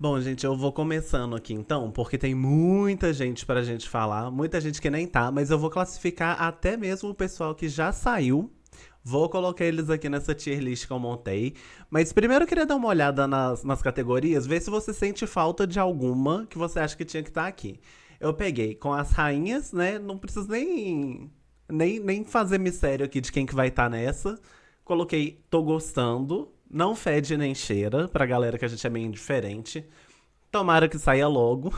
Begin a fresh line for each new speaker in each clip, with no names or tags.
Bom, gente, eu vou começando aqui então, porque tem muita gente pra gente falar, muita gente que nem tá, mas eu vou classificar até mesmo o pessoal que já saiu. Vou colocar eles aqui nessa tier list que eu montei. Mas primeiro eu queria dar uma olhada nas categorias, ver se você sente falta de alguma que você acha que tinha que estar aqui. Eu peguei com as rainhas, né? Não preciso nem fazer mistério aqui de quem que vai estar nessa. Coloquei tô gostando, não fede nem cheira, pra galera que a gente é meio indiferente. Tomara que saia logo.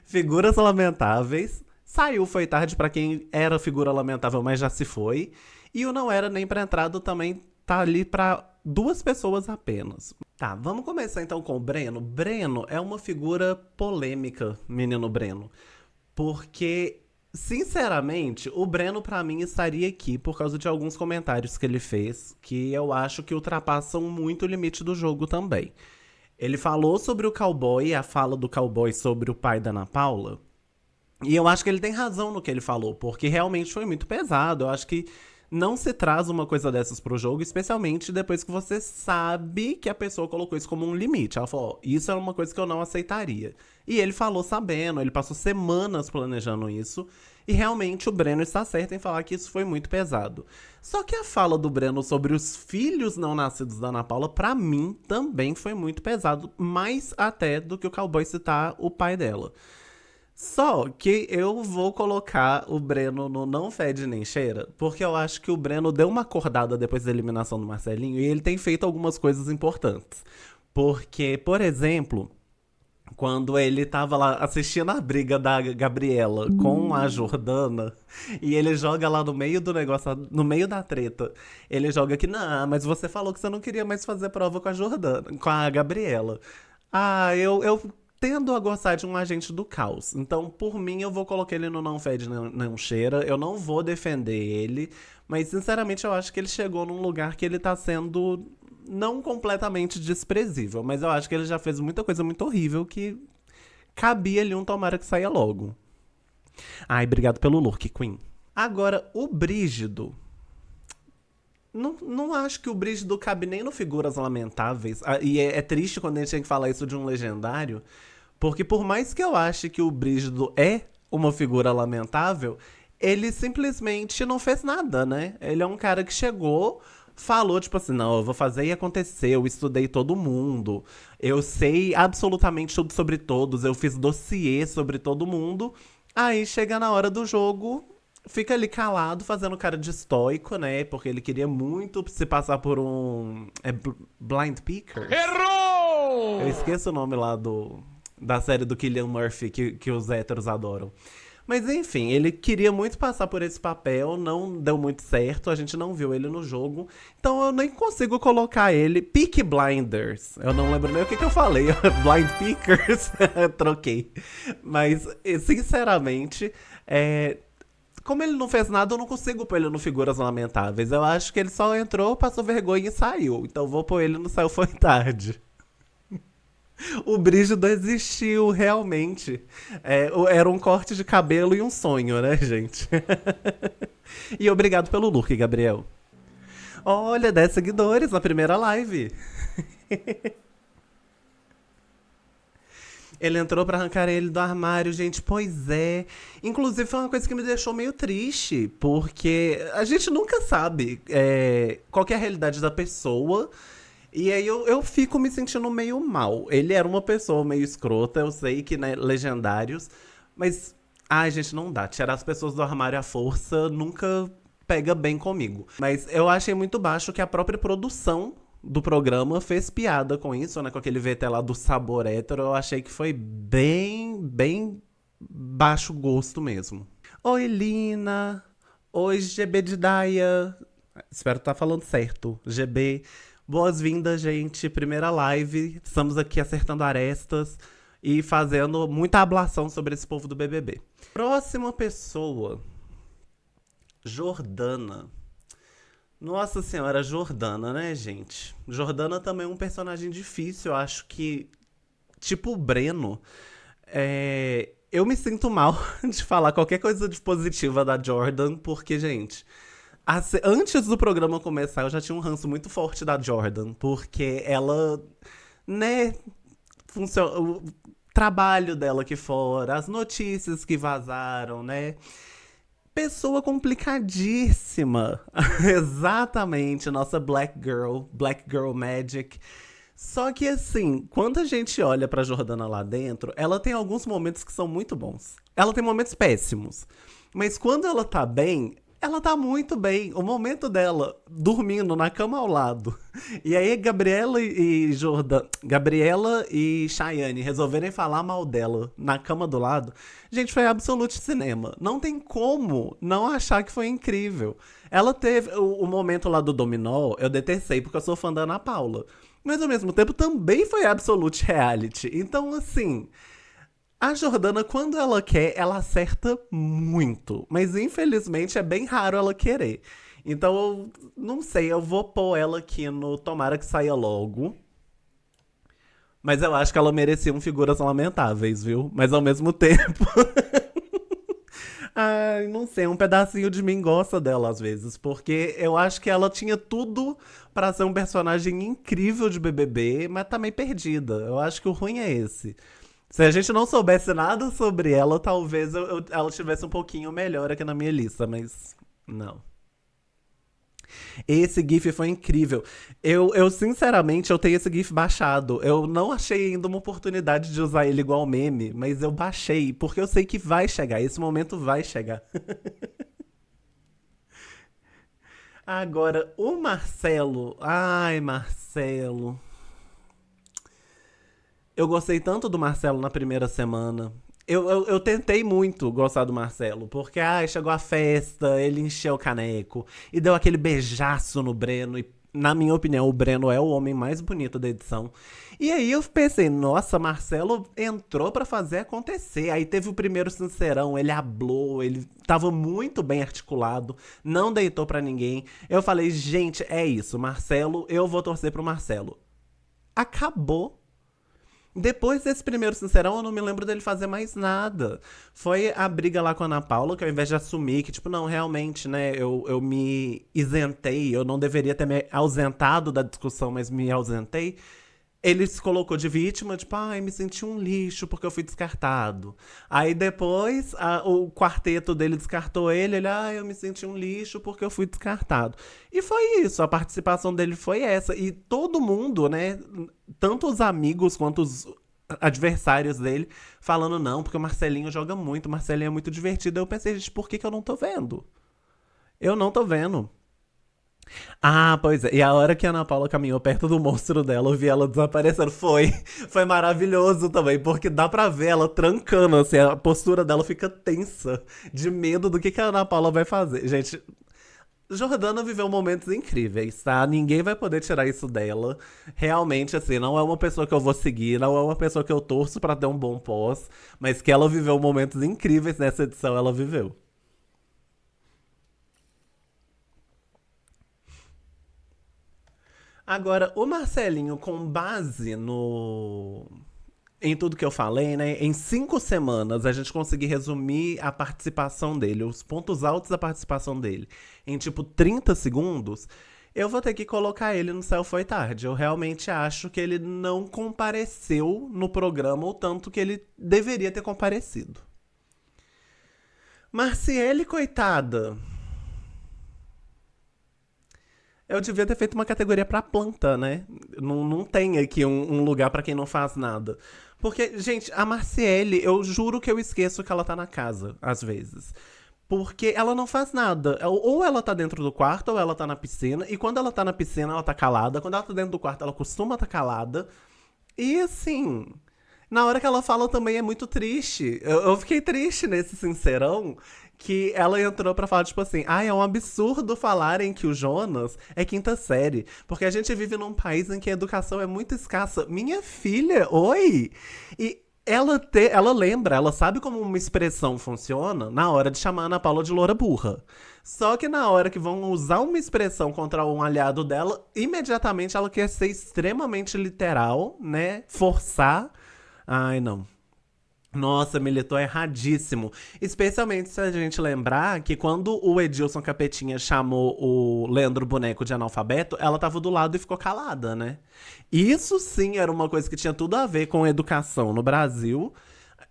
Figuras lamentáveis. Saiu, foi tarde pra quem era figura lamentável, mas já se foi. E o não era nem pra entrada também tá ali pra duas pessoas apenas. Tá, vamos começar então com o Breno. Breno é uma figura polêmica, menino Breno. Porque, sinceramente, o Breno pra mim estaria aqui por causa de alguns comentários que ele fez, que eu acho que ultrapassam muito o limite do jogo também. Ele falou sobre o cowboy, a fala do cowboy sobre o pai da Ana Paula. E eu acho que ele tem razão no que ele falou, porque realmente foi muito pesado. Eu acho que não se traz uma coisa dessas pro jogo, especialmente depois que você sabe que a pessoa colocou isso como um limite. Ela falou, ó, isso é uma coisa que eu não aceitaria. E ele falou sabendo, ele passou semanas planejando isso. E realmente o Breno está certo em falar que isso foi muito pesado. Só que a fala do Breno sobre os filhos não nascidos da Ana Paula, pra mim, também foi muito pesado. Mais até do que o cowboy citar o pai dela. Só que eu vou colocar o Breno no não fede nem cheira, porque eu acho que o Breno deu uma acordada depois da eliminação do Marcelinho e ele tem feito algumas coisas importantes. Porque, por exemplo, quando ele tava lá assistindo a briga da Gabriela com a Jordana, e ele joga lá no meio do negócio, no meio da treta, ele joga que, não, mas você falou que você não queria mais fazer prova com a Jordana, com a Gabriela. Eu tendo a gostar de um agente do caos. Então, por mim, eu vou colocar ele no não fede, não cheira. Eu não vou defender ele. Mas, sinceramente, eu acho que ele chegou num lugar que ele tá sendo não completamente desprezível. Mas eu acho que ele já fez muita coisa muito horrível que cabia ali um tomara que saia logo. Ai, obrigado pelo look, Queen. Agora, o Brígido. Não acho que o Brígido cabe nem no Figuras Lamentáveis. E é triste quando a gente tem que falar isso de um legendário. Porque por mais que eu ache que o Brígido é uma figura lamentável, ele simplesmente não fez nada, né? Ele é um cara que chegou, falou, tipo assim, não, eu vou fazer e acontecer, eu estudei todo mundo, eu sei absolutamente tudo sobre todos, eu fiz dossiê sobre todo mundo. Aí chega na hora do jogo, fica ali calado, fazendo cara de estoico, né? Porque ele queria muito se passar por um. Blind Pickers? Eu
Errou!
esqueço o nome lá da série do Cillian Murphy que os héteros adoram. Mas enfim, ele queria muito passar por esse papel, não deu muito certo, a gente não viu ele no jogo. Então eu nem consigo colocar ele. Peak Blinders. Eu não lembro nem o que eu falei. Blind Pickers? Troquei. Mas, sinceramente, como ele não fez nada, eu não consigo pôr ele no Figuras Lamentáveis. Eu acho que ele só entrou, passou vergonha e saiu. Então vou pôr ele no Saiu Foi Tarde. O Brígido existiu, realmente. Era um corte de cabelo e um sonho, né, gente? E obrigado pelo look, Gabriel. Olha, 10 seguidores na primeira live. Ele entrou pra arrancar ele do armário, gente. Pois é. Inclusive, foi uma coisa que me deixou meio triste, porque a gente nunca sabe qual que é a realidade da pessoa. E aí eu fico me sentindo meio mal. Ele era uma pessoa meio escrota, eu sei que, né, legendários. Mas, ai, gente, não dá. Tirar as pessoas do armário à força nunca pega bem comigo. Mas eu achei muito baixo que a própria produção do programa fez piada com isso, né? Com aquele VT lá do sabor hétero. Eu achei que foi bem baixo gosto mesmo. Oi, Lina. Oi, GB de Daia. Espero estar falando certo. GB. Boas-vindas, gente. Primeira live. Estamos aqui acertando arestas e fazendo muita ablação sobre esse povo do BBB. Próxima pessoa. Jordana. Nossa senhora, Jordana, né, gente? Jordana também é um personagem difícil. Eu acho que, tipo o Breno, eu me sinto mal de falar qualquer coisa de positiva da Jordan, porque, gente, antes do programa começar, eu já tinha um ranço muito forte da Jordan, porque ela, né, o trabalho dela aqui fora, as notícias que vazaram, né? Pessoa complicadíssima. Exatamente, nossa Black Girl Magic. Só que assim, quando a gente olha pra Jordana lá dentro, ela tem alguns momentos que são muito bons. Ela tem momentos péssimos. Mas quando ela tá bem, ela tá muito bem. O momento dela dormindo na cama ao lado. E aí Gabriela e Chayane resolverem falar mal dela na cama do lado. Gente, foi absolute cinema. Não tem como não achar que foi incrível. Ela teve o momento lá do dominó, eu detestei porque eu sou fã da Ana Paula. Mas ao mesmo tempo também foi absolute reality. Então, assim, a Jordana, quando ela quer, ela acerta muito. Mas infelizmente é bem raro ela querer. Então, eu não sei, eu vou pôr ela aqui no Tomara que saia logo. Mas eu acho que ela merecia um Figuras Lamentáveis, viu? Mas ao mesmo tempo. Ai, não sei, um pedacinho de mim gosta dela às vezes, porque eu acho que ela tinha tudo pra ser um personagem incrível de BBB, mas tá meio perdida. Eu acho que o ruim é esse. Se a gente não soubesse nada sobre ela, talvez ela tivesse um pouquinho melhor aqui na minha lista, mas não. Esse GIF foi incrível. Sinceramente, eu tenho esse GIF baixado. Eu não achei ainda uma oportunidade de usar ele igual meme, mas eu baixei, porque eu sei que vai chegar. Esse momento vai chegar. Agora, o Marcelo. Ai, Marcelo. Eu gostei tanto do Marcelo na primeira semana. Eu tentei muito gostar do Marcelo, porque chegou a festa, ele encheu o caneco e deu aquele beijaço no Breno. E, na minha opinião, o Breno é o homem mais bonito da edição. E aí eu pensei, nossa, Marcelo entrou pra fazer acontecer. Aí teve o primeiro sincerão, ele hablou, ele tava muito bem articulado, não deitou pra ninguém. Eu falei, gente, é isso, Marcelo, eu vou torcer pro Marcelo. Acabou. Depois desse primeiro Sincerão, eu não me lembro dele fazer mais nada. Foi a briga lá com a Ana Paula, que ao invés de assumir que, tipo, não, realmente, né, eu me isentei, eu não deveria ter me ausentado da discussão, mas me ausentei. Ele se colocou de vítima, tipo, ai, me senti um lixo porque eu fui descartado. Aí depois, o quarteto dele descartou ele, eu me senti um lixo porque eu fui descartado. E foi isso, a participação dele foi essa. E todo mundo, né, tanto os amigos quanto os adversários dele, falando, não, porque o Marcelinho joga muito, o Marcelinho é muito divertido. Eu pensei, gente, por que eu não tô vendo? Eu não tô vendo. Ah, pois é. E a hora que a Ana Paula caminhou perto do monstro dela, eu vi ela desaparecendo. Foi maravilhoso também, porque dá pra ver ela trancando, assim, a postura dela fica tensa, de medo do que a Ana Paula vai fazer. Gente, Jordana viveu momentos incríveis, tá? Ninguém vai poder tirar isso dela. Realmente, assim, não é uma pessoa que eu vou seguir, não é uma pessoa que eu torço pra ter um bom pós, mas que ela viveu momentos incríveis nessa edição, ela viveu. Agora, o Marcelinho, com base no. Em tudo que eu falei, né? Em 5 semanas a gente conseguir resumir a participação dele, os pontos altos da participação dele, em tipo 30 segundos, eu vou ter que colocar ele no Céu Foi Tarde. Eu realmente acho que ele não compareceu no programa o tanto que ele deveria ter comparecido. Marciele, coitada, eu devia ter feito uma categoria pra planta, né? Não tem aqui um lugar pra quem não faz nada. Porque, gente, a Marciele, eu juro que eu esqueço que ela tá na casa, às vezes. Porque ela não faz nada. Ou ela tá dentro do quarto, ou ela tá na piscina. E quando ela tá na piscina, ela tá calada. Quando ela tá dentro do quarto, ela costuma estar calada. E assim, na hora que ela fala também é muito triste. Eu fiquei triste nesse Sincerão que ela entrou pra falar, tipo assim, é um absurdo falarem que o Jonas é quinta série. Porque a gente vive num país em que a educação é muito escassa. Minha filha, oi! E ela lembra, ela sabe como uma expressão funciona na hora de chamar a Ana Paula de loura burra. Só que na hora que vão usar uma expressão contra um aliado dela, imediatamente ela quer ser extremamente literal, né? Forçar. Ai, não. Nossa, militou erradíssimo. Especialmente se a gente lembrar que quando o Edilson Capetinha chamou o Leandro Boneco de analfabeto, ela tava do lado e ficou calada, né? Isso sim era uma coisa que tinha tudo a ver com educação no Brasil.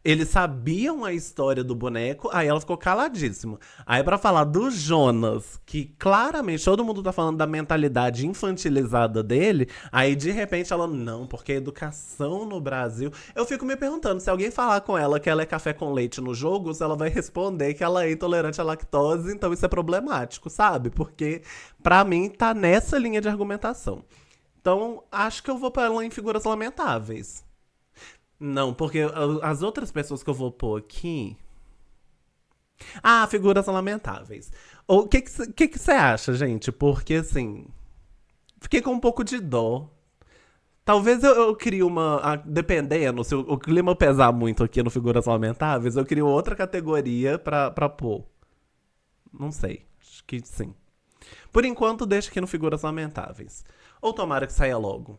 Eles sabiam a história do boneco, aí ela ficou caladíssima. Aí pra falar do Jonas, que claramente todo mundo tá falando da mentalidade infantilizada dele, aí de repente ela, não, porque a educação no Brasil. Eu fico me perguntando, se alguém falar com ela que ela é café com leite no jogo, se ela vai responder que ela é intolerante à lactose, então isso é problemático, sabe? Porque pra mim tá nessa linha de argumentação. Então, acho que eu vou pra ela em figuras lamentáveis. Não, porque as outras pessoas que eu vou pôr aqui. Ah, figuras lamentáveis. O que você acha, gente? Porque assim. Fiquei com um pouco de dó. Talvez eu crie uma. Dependendo, se o clima pesar muito aqui no Figuras Lamentáveis, eu crio outra categoria pra pôr. Não sei. Acho que sim. Por enquanto, deixa aqui no Figuras Lamentáveis. Ou tomara que saia logo.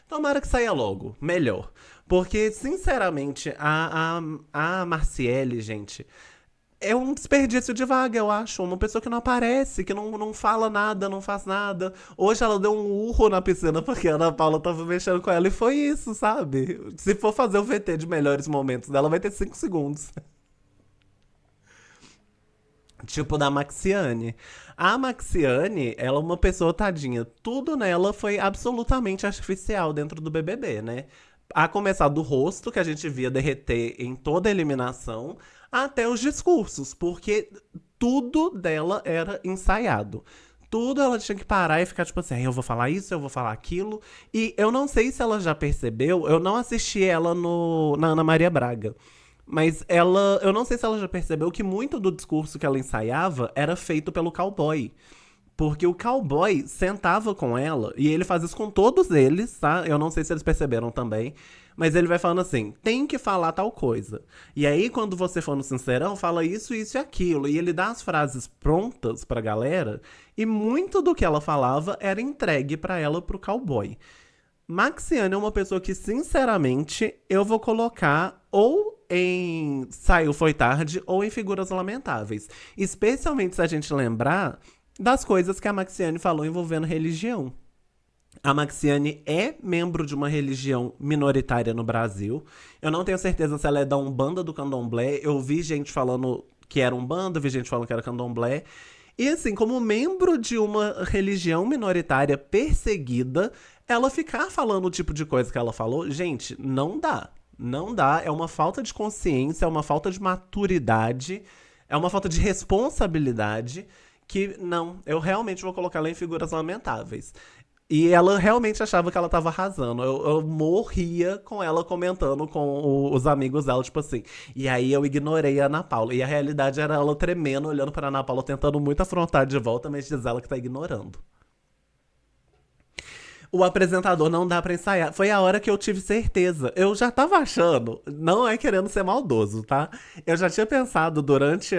Tomara que saia logo, melhor. Porque, sinceramente, a Marciele, gente, é um desperdício de vaga, eu acho. Uma pessoa que não aparece, que não fala nada, não faz nada. Hoje ela deu um urro na piscina porque a Ana Paula tava mexendo com ela e foi isso, sabe? Se for fazer o VT de melhores momentos dela, vai ter 5 segundos. Tipo da Maxiane. A Maxiane, ela é uma pessoa tadinha. Tudo nela foi absolutamente artificial dentro do BBB, né? A começar do rosto, que a gente via derreter em toda a eliminação, até os discursos, porque tudo dela era ensaiado. Tudo ela tinha que parar e ficar tipo assim, eu vou falar isso, eu vou falar aquilo. E eu não sei se ela já percebeu, eu não assisti ela na Ana Maria Braga. Mas ela, eu não sei se ela já percebeu que muito do discurso que ela ensaiava era feito pelo cowboy. Porque o cowboy sentava com ela, e ele faz isso com todos eles, tá? Eu não sei se eles perceberam também. Mas ele vai falando assim: tem que falar tal coisa. E aí, quando você for no Sincerão, fala isso, isso e aquilo. E ele dá as frases prontas pra galera, e muito do que ela falava era entregue pra ela pro cowboy. Maxiane é uma pessoa que, sinceramente, eu vou colocar ou em Saiu Foi Tarde ou em Figuras Lamentáveis. Especialmente se a gente lembrar das coisas que a Maxiane falou envolvendo religião. A Maxiane é membro de uma religião minoritária no Brasil. Eu não tenho certeza se ela é da Umbanda do Candomblé. Eu vi gente falando que era Umbanda, vi gente falando que era Candomblé. E assim, como membro de uma religião minoritária perseguida, ela ficar falando o tipo de coisa que ela falou, gente, não dá. Não dá. É uma falta de consciência, é uma falta de maturidade, é uma falta de responsabilidade que, não, eu realmente vou colocar ela em figuras lamentáveis. E ela realmente achava que ela tava arrasando. Eu morria com ela comentando com os amigos dela, tipo assim. E aí eu ignorei a Ana Paula. E a realidade era ela tremendo, olhando pra Ana Paula, tentando muito afrontar de volta, mas diz ela que tá ignorando. O apresentador não dá pra ensaiar. Foi a hora que eu tive certeza. Eu já tava achando, não é querendo ser maldoso, tá? Eu já tinha pensado durante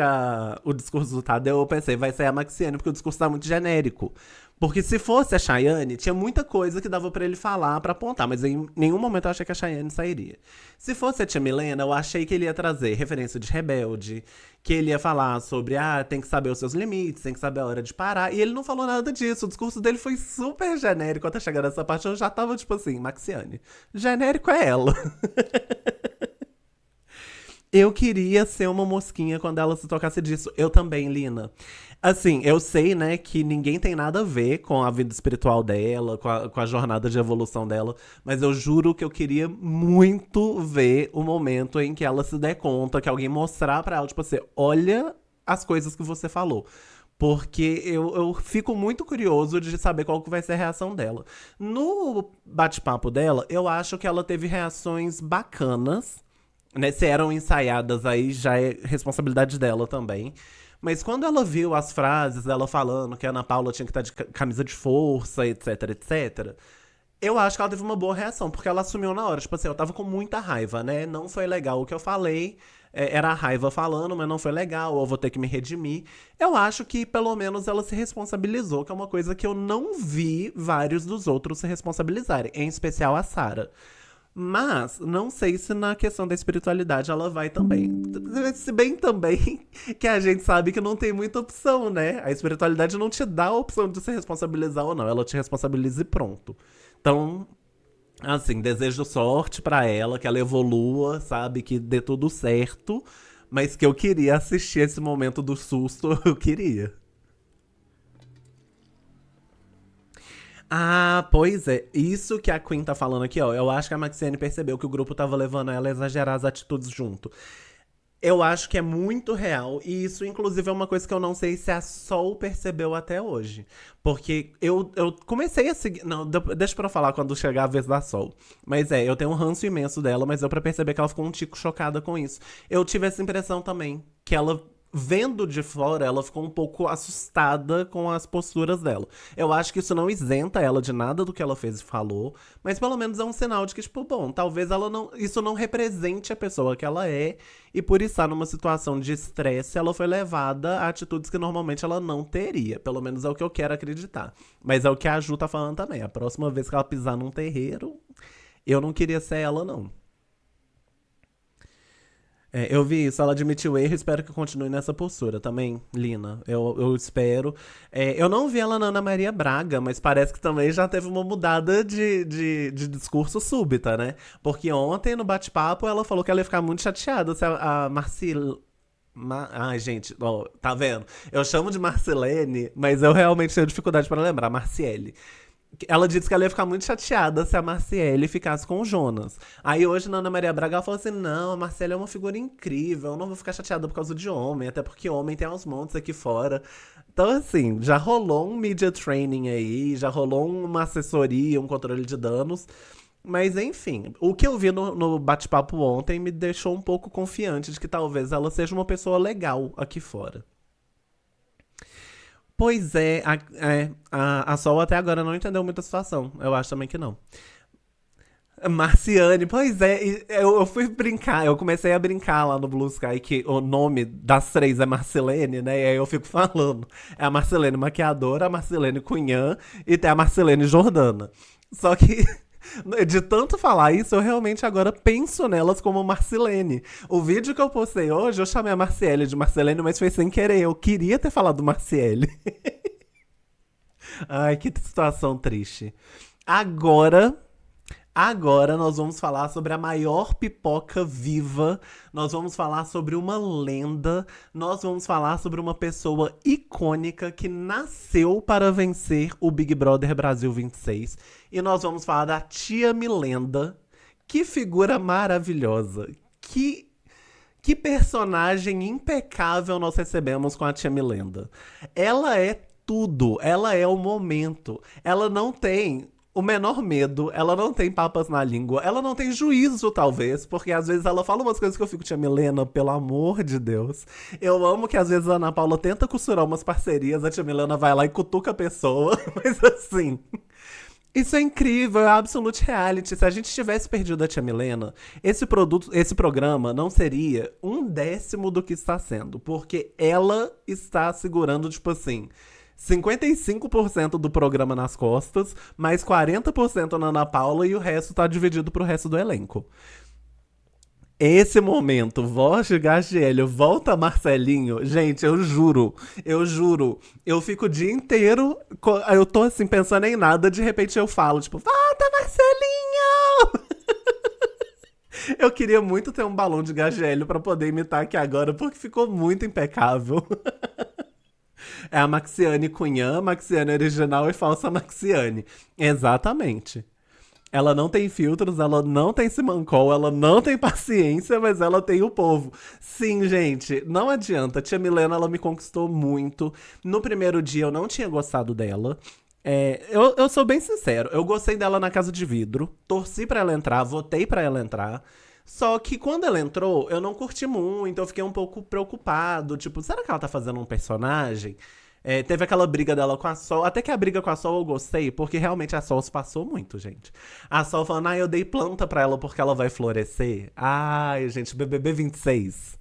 o discurso do Tadeu, eu pensei, vai ser a Maxiane, porque o discurso tá muito genérico. Porque se fosse a Chayane, tinha muita coisa que dava pra ele falar, pra apontar, mas em nenhum momento eu achei que a Chayane sairia. Se fosse a tia Milena, eu achei que ele ia trazer referência de Rebelde, que ele ia falar sobre, tem que saber os seus limites, tem que saber a hora de parar, e ele não falou nada disso. O discurso dele foi super genérico. Até chegar nessa parte, eu já tava tipo assim, Maxiane. Genérico é ela. Eu queria ser uma mosquinha quando ela se tocasse disso. Eu também, Lina. Assim, eu sei, né, que ninguém tem nada a ver com a vida espiritual dela, com a jornada de evolução dela, mas eu juro que eu queria muito ver o momento em que ela se der conta, que alguém mostrar pra ela, tipo assim, olha as coisas que você falou. Porque eu fico muito curioso de saber qual que vai ser a reação dela. No bate-papo dela, eu acho que ela teve reações bacanas, né? Se eram ensaiadas aí, já é responsabilidade dela também. Mas quando ela viu as frases dela falando que a Ana Paula tinha que estar de camisa de força, etc, etc, eu acho que ela teve uma boa reação, porque ela assumiu na hora. Tipo assim, eu tava com muita raiva, né? Não foi legal o que eu falei. Era a raiva falando, mas não foi legal, eu vou ter que me redimir. Eu acho que pelo menos ela se responsabilizou, que é uma coisa que eu não vi vários dos outros se responsabilizarem, em especial a Sarah. Mas não sei se na questão da espiritualidade ela vai também. Se bem também que a gente sabe que não tem muita opção, né? A espiritualidade não te dá a opção de se responsabilizar ou não. Ela te responsabiliza e pronto. Então, assim, desejo sorte pra ela, que ela evolua, sabe? Que dê tudo certo. Mas que eu queria assistir esse momento do susto, eu queria. Ah, pois é. Isso que a Queen tá falando aqui, ó. Eu acho que a Maxiane percebeu que o grupo tava levando ela a exagerar as atitudes junto. Eu acho que é muito real. E isso, inclusive, é uma coisa que eu não sei se a Sol percebeu até hoje. Porque eu comecei a seguir. Não, deixa pra eu falar quando chegar a vez da Sol. Mas eu tenho um ranço imenso dela, mas deu pra perceber que ela ficou um tico chocada com isso. Eu tive essa impressão também. Que ela vendo de fora, ela ficou um pouco assustada com as posturas dela. Eu acho que isso não isenta ela de nada do que ela fez e falou, mas pelo menos é um sinal de que, tipo, bom, talvez ela não, isso não represente a pessoa que ela é, e por estar numa situação de estresse, ela foi levada a atitudes que normalmente ela não teria. Pelo menos é o que eu quero acreditar. Mas é o que a Ju tá falando também. A próxima vez que ela pisar num terreiro, eu não queria ser ela, não. Eu vi isso, ela admitiu o erro e espero que continue nessa postura também, Lina. Eu espero. Eu não vi ela na Ana Maria Braga, mas parece que também já teve uma mudada de discurso súbita, né? Porque ontem, no bate-papo, ela falou que ela ia ficar muito chateada se a Marcil. Ai, gente, ó, tá vendo? Eu chamo de Marcelene, mas eu realmente tenho dificuldade para lembrar, Marciele. Ela disse que ela ia ficar muito chateada se a Marciele ficasse com o Jonas. Aí hoje, na Ana Maria Braga, ela falou assim: não, a Marciele é uma figura incrível, eu não vou ficar chateada por causa de homem, até porque homem tem aos montes aqui fora. Então, assim, já rolou um media training aí, já rolou uma assessoria, um controle de danos. Mas enfim, o que eu vi no bate-papo ontem me deixou um pouco confiante de que talvez ela seja uma pessoa legal aqui fora. Pois é, a Sol até agora não entendeu muito a situação. Eu acho também que não. Marciane, pois é, eu fui brincar, eu comecei a brincar lá no Blue Sky que o nome das três é Marcelene, né? E aí eu fico falando. É a Marcelene maquiadora, a Marcelene Cunhã e tem a Marcelene Jordana. Só que de tanto falar isso, eu realmente agora penso nelas como Marcelene. O vídeo que eu postei hoje, eu chamei a Marciele de Marcelene, mas foi sem querer. Eu queria ter falado Marciele. Ai, que situação triste. Agora, agora nós vamos falar sobre a maior pipoca viva. Nós vamos falar sobre uma lenda. Nós vamos falar sobre uma pessoa icônica que nasceu para vencer o Big Brother Brasil 26. E nós vamos falar da tia Milenda. Que figura maravilhosa. Que personagem impecável nós recebemos com a tia Milenda. Ela é tudo, ela é o momento. Ela não tem o menor medo, ela não tem papas na língua, ela não tem juízo, talvez, porque às vezes ela fala umas coisas que eu fico, tia Milena, pelo amor de Deus. Eu amo que às vezes a Ana Paula tenta costurar umas parcerias, a tia Milena vai lá e cutuca a pessoa, mas assim. Isso é incrível, é absolute reality. Se a gente tivesse perdido a tia Milena, esse programa não seria um décimo do que está sendo, porque ela está segurando, tipo assim, 55% do programa nas costas, mais 40% na Ana Paula e o resto tá dividido pro resto do elenco. Esse momento, voz de Gagielio, volta Marcelinho, gente, eu juro, eu fico o dia inteiro, eu tô assim pensando em nada, de repente eu falo, tipo, volta Marcelinho! Eu queria muito ter um balão de Gagielio pra poder imitar aqui agora, porque ficou muito impecável. É a Maxiane Cunhã, Maxiane original e falsa Maxiane. Exatamente. Ela não tem filtros, ela não tem simancol, ela não tem paciência, mas ela tem o povo. Sim, gente, não adianta. Tia Milena, ela me conquistou muito. No primeiro dia eu não tinha gostado dela. Eu sou bem sincero, eu gostei dela na Casa de Vidro, torci pra ela entrar, votei pra ela entrar. Só que quando ela entrou, eu não curti muito, eu fiquei um pouco preocupado. Tipo, será que ela tá fazendo um personagem? Teve aquela briga dela com a Sol. Até que a briga com a Sol eu gostei, porque realmente a Sol se passou muito, gente. A Sol falando, eu dei planta pra ela porque ela vai florescer. Ai, gente, BBB 26.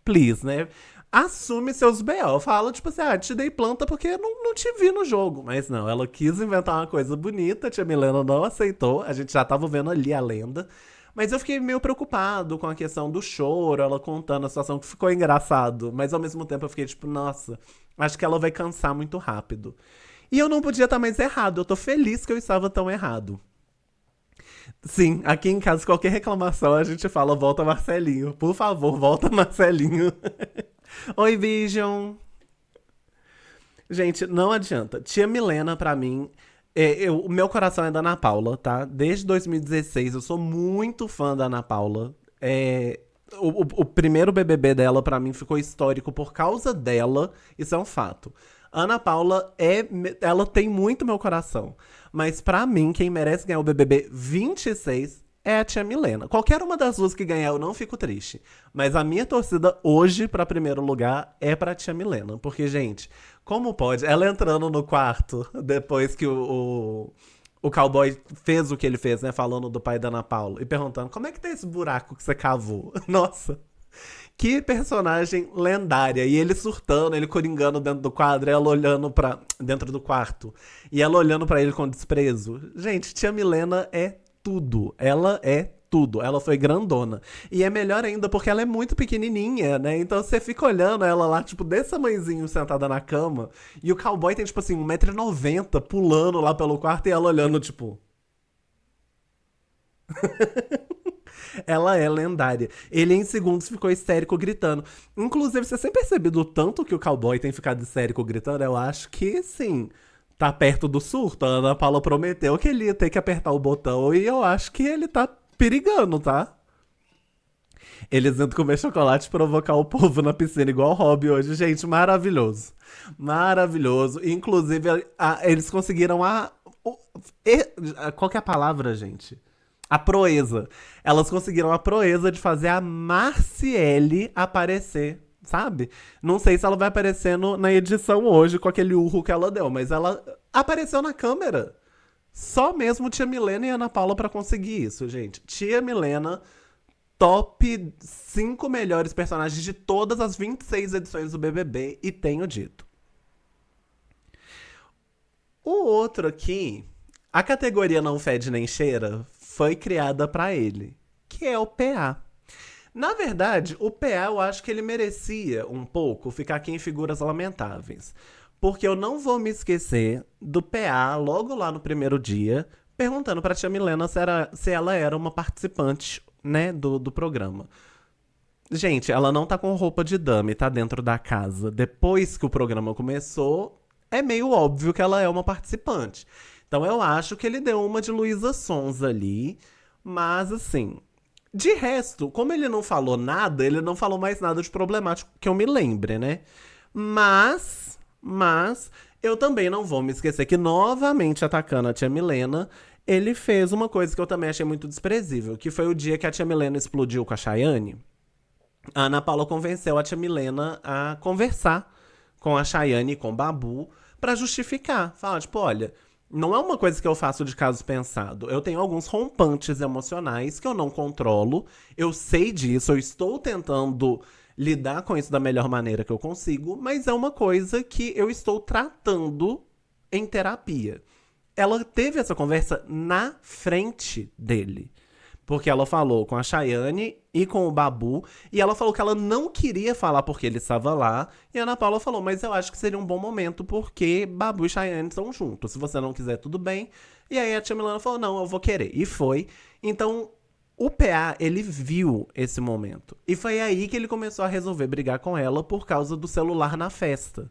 Please, né? Assume seus B.O. Fala, tipo assim, te dei planta porque não te vi no jogo. Mas não, ela quis inventar uma coisa bonita, a tia Milena não aceitou. A gente já tava vendo ali a lenda. Mas eu fiquei meio preocupado com a questão do choro, ela contando a situação, que ficou engraçado. Mas ao mesmo tempo eu fiquei tipo, nossa, acho que ela vai cansar muito rápido. E eu não podia estar mais errado, eu tô feliz que eu estava tão errado. Sim, aqui em casa, qualquer reclamação, a gente fala, volta Marcelinho. Por favor, volta Marcelinho. Oi, Vision. Gente, não adianta. Tia Milena, pra mim, o meu coração é da Ana Paula, tá? Desde 2016, eu sou muito fã da Ana Paula. O primeiro BBB dela, pra mim, ficou histórico por causa dela. Isso é um fato. Ana Paula, ela tem muito meu coração. Mas pra mim, quem merece ganhar o BBB 26 é a tia Milena. Qualquer uma das duas que ganhar, eu não fico triste. Mas a minha torcida hoje pra primeiro lugar é pra tia Milena. Porque, gente, como pode? Ela entrando no quarto depois que o cowboy fez o que ele fez, né? Falando do pai da Ana Paula. E perguntando, como é que tá esse buraco que você cavou? Nossa, que personagem lendária. E ele surtando, ele coringando dentro do quadro, ela olhando pra... dentro do quarto. E ela olhando pra ele com desprezo. Gente, tia Milena é tudo. Ela é tudo. Ela foi grandona. E é melhor ainda porque ela é muito pequenininha, né? Então você fica olhando ela lá, tipo, desse tamanhozinho sentada na cama. E o cowboy tem, tipo assim, 1,90 m pulando lá pelo quarto e ela olhando, tipo... Ela é lendária. Ele em segundos ficou histérico gritando. Inclusive, você tem percebido o tanto que o cowboy tem ficado histérico gritando? Eu acho que sim. Tá perto do surto. A Ana Paula prometeu que ele ia ter que apertar o botão e eu acho que ele tá perigando, tá? Eles indo comer chocolate e provocar o povo na piscina, igual o Robbie hoje. Gente, maravilhoso. Maravilhoso. Inclusive, eles conseguiram qual que é a palavra, gente? A proeza. Elas conseguiram a proeza de fazer a Marciele aparecer, sabe? Não sei se ela vai aparecer na edição hoje com aquele urro que ela deu, mas ela apareceu na câmera. Só mesmo Tia Milena e Ana Paula pra conseguir isso, gente. Tia Milena, top 5 melhores personagens de todas as 26 edições do BBB, e tenho dito. O outro aqui, a categoria Não Fede Nem Cheira, foi criada pra ele, que é o PA. Na verdade, o PA eu acho que ele merecia um pouco ficar aqui em Figuras Lamentáveis. Porque eu não vou me esquecer do PA, logo lá no primeiro dia, perguntando pra tia Milena se ela era uma participante, né, do programa. Gente, ela não tá com roupa de dame, tá dentro da casa. Depois que o programa começou, é meio óbvio que ela é uma participante. Então eu acho que ele deu uma de Luísa Sonza ali. Mas assim, de resto, como ele não falou nada, ele não falou mais nada de problemático que eu me lembre, né? Mas, eu também não vou me esquecer que, novamente atacando a tia Milena, ele fez uma coisa que eu também achei muito desprezível, que foi o dia que a tia Milena explodiu com a Chayane. A Ana Paula convenceu a tia Milena a conversar com a Chayane e com o Babu pra justificar. Falar, tipo, olha, não é uma coisa que eu faço de caso pensado. Eu tenho alguns rompantes emocionais que eu não controlo. Eu sei disso, eu estou tentando lidar com isso da melhor maneira que eu consigo, mas é uma coisa que eu estou tratando em terapia. Ela teve essa conversa na frente dele. Porque ela falou com a Chayane e com o Babu. E ela falou que ela não queria falar porque ele estava lá. E a Ana Paula falou, mas eu acho que seria um bom momento porque Babu e Chayane estão juntos. Se você não quiser, tudo bem. E aí a tia Milana falou, não, eu vou querer. E foi. Então, o PA, ele viu esse momento. E foi aí que ele começou a resolver brigar com ela por causa do celular na festa.